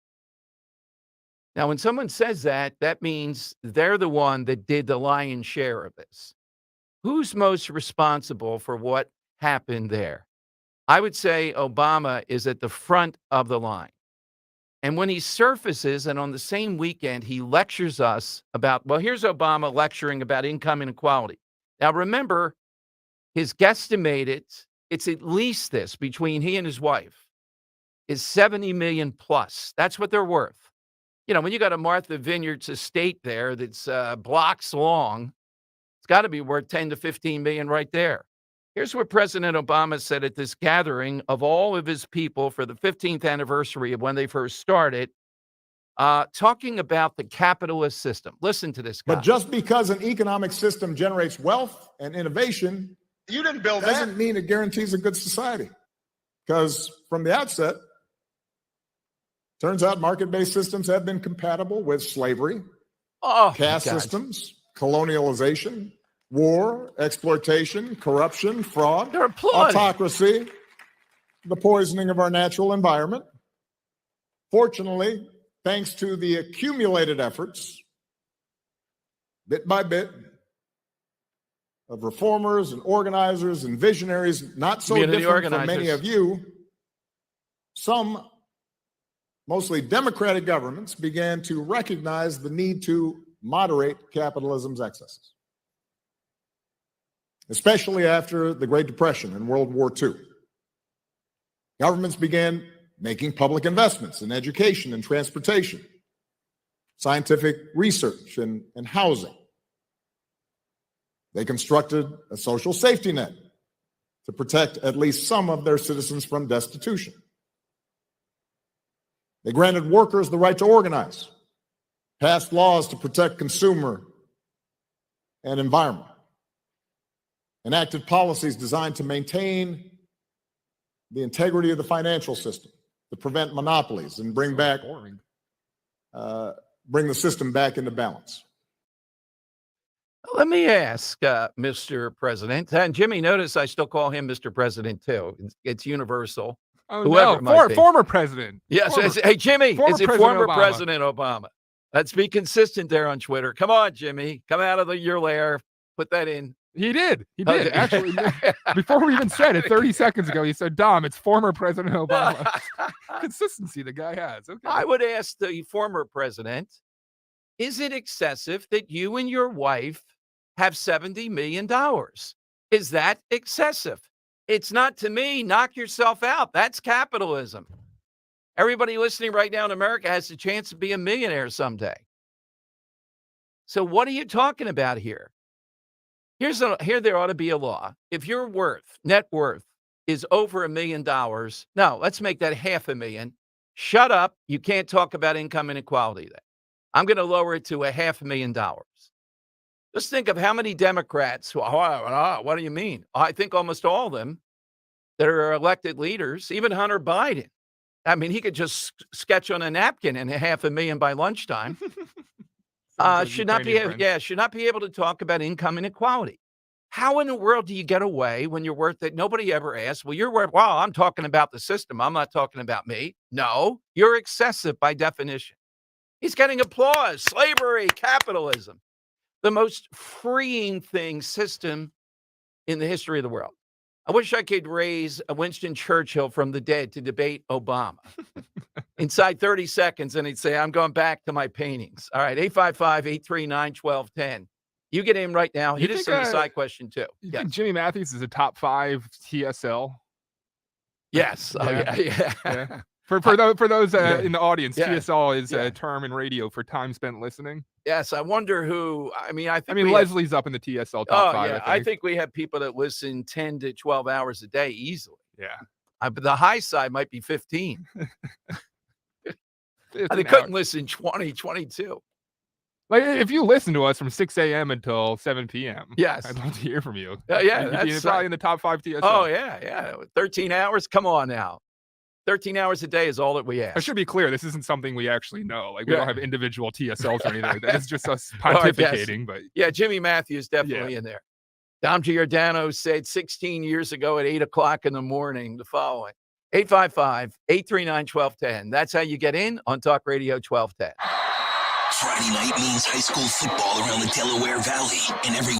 Now, when someone says that, that means they're the one that did the lion's share of this. Who's most responsible for what happened there? I would say Obama is at the front of the line. And when he surfaces, and on the same weekend, he lectures us about, well, here's Obama lecturing about income inequality. Now, remember, his guesstimated, it's at least this, between he and his wife, is 70 million plus. That's what they're worth. You know, when you got a Martha Vineyards estate there that's blocks long, it's got to be worth 10 to 15 million right there. Here's what President Obama said at this gathering of all of his people for the 15th anniversary of when they first started, talking about the capitalist system. Listen to this guy. But just because an economic system generates wealth and innovation, you didn't build doesn't mean it guarantees a good society. Because from the outset, turns out market-based systems have been compatible with slavery, caste systems, colonialization, war, exploitation, corruption, fraud, autocracy, the poisoning of our natural environment. Fortunately, thanks to the accumulated efforts, bit by bit, of reformers and organizers and visionaries, not so different from many of you, some mostly democratic governments began to recognize the need to moderate capitalism's excesses, especially after the Great Depression and World War II. Governments began making public investments in education and transportation, scientific research and housing. They constructed a social safety net to protect at least some of their citizens from destitution. They granted workers the right to organize, passed laws to protect consumer and environment, enacted policies designed to maintain the integrity of the financial system, to prevent monopolies and bring the system back into balance. Let me ask, Mr. President, and Jimmy, notice I still call him Mr. President too. It's universal. Oh, Whoever no, former president. Yes. Former, Hey, Jimmy, is it former Obama. President Obama? Let's be consistent there on Twitter. Come on, Jimmy. Come out of your lair. Put that in. He did. Actually, before we even said it, 30 seconds ago, he said, Dom, it's former President Obama. Consistency the guy has. Okay. I would ask the former president, is it excessive that you and your wife have $70 million? Is that excessive? It's not to me. Knock yourself out. That's capitalism. Everybody listening right now in America has the chance to be a millionaire someday. So what are you talking about here? Here there ought to be a law. If your net worth is over $1 million, no, let's make that $500,000. Shut up. You can't talk about income inequality then. I'm going to lower it to $500,000. Just think of how many Democrats, what do you mean? I think almost all of them that are elected leaders, even Hunter Biden. I mean, he could just sketch on a napkin and $500,000 by lunchtime. Should not be able to talk about income inequality. How in the world do you get away when you're worth it? Nobody ever asks, well, you're worth, well, I'm talking about the system. I'm not talking about me. No, you're excessive by definition. He's getting applause. Slavery, capitalism, the most freeing system in the history of the world. I wish I could raise a Winston Churchill from the dead to debate Obama. Inside 30 seconds, and he'd say, I'm going back to my paintings. All right, 855-839-1210. You get in right now. Hit us think, on the side question, too. You Yes. think Jimmy Matthews is a top 5 TSL? Yes. Oh, yeah. Yeah. For those in the audience, Yeah. TSL is a term in radio for time spent listening. Yes, I wonder who. I mean, Leslie's up in the TSL top 5. Yeah, I think we have people that listen 10 to 12 hours a day easily. Yeah. But the high side might be 15. They 15 couldn't listen 20, 22. Like, if you listen to us from 6 a.m. until 7 p.m., yes, I'd love to hear from you. Yeah, You'd that's be probably in the top 5 TSL. Oh, yeah. 13 hours? Come on now. 13 hours a day is all that we ask. I should be clear. This isn't something we actually know. Like, we don't have individual TSLs or anything like that. It's just us pontificating. But yeah, Jimmy Matthews definitely in there. Dom Giordano said 16 years ago at 8 o'clock in the morning the following. 855-839-1210. That's how you get in on Talk Radio 1210. Friday night means high school football around the Delaware Valley, and every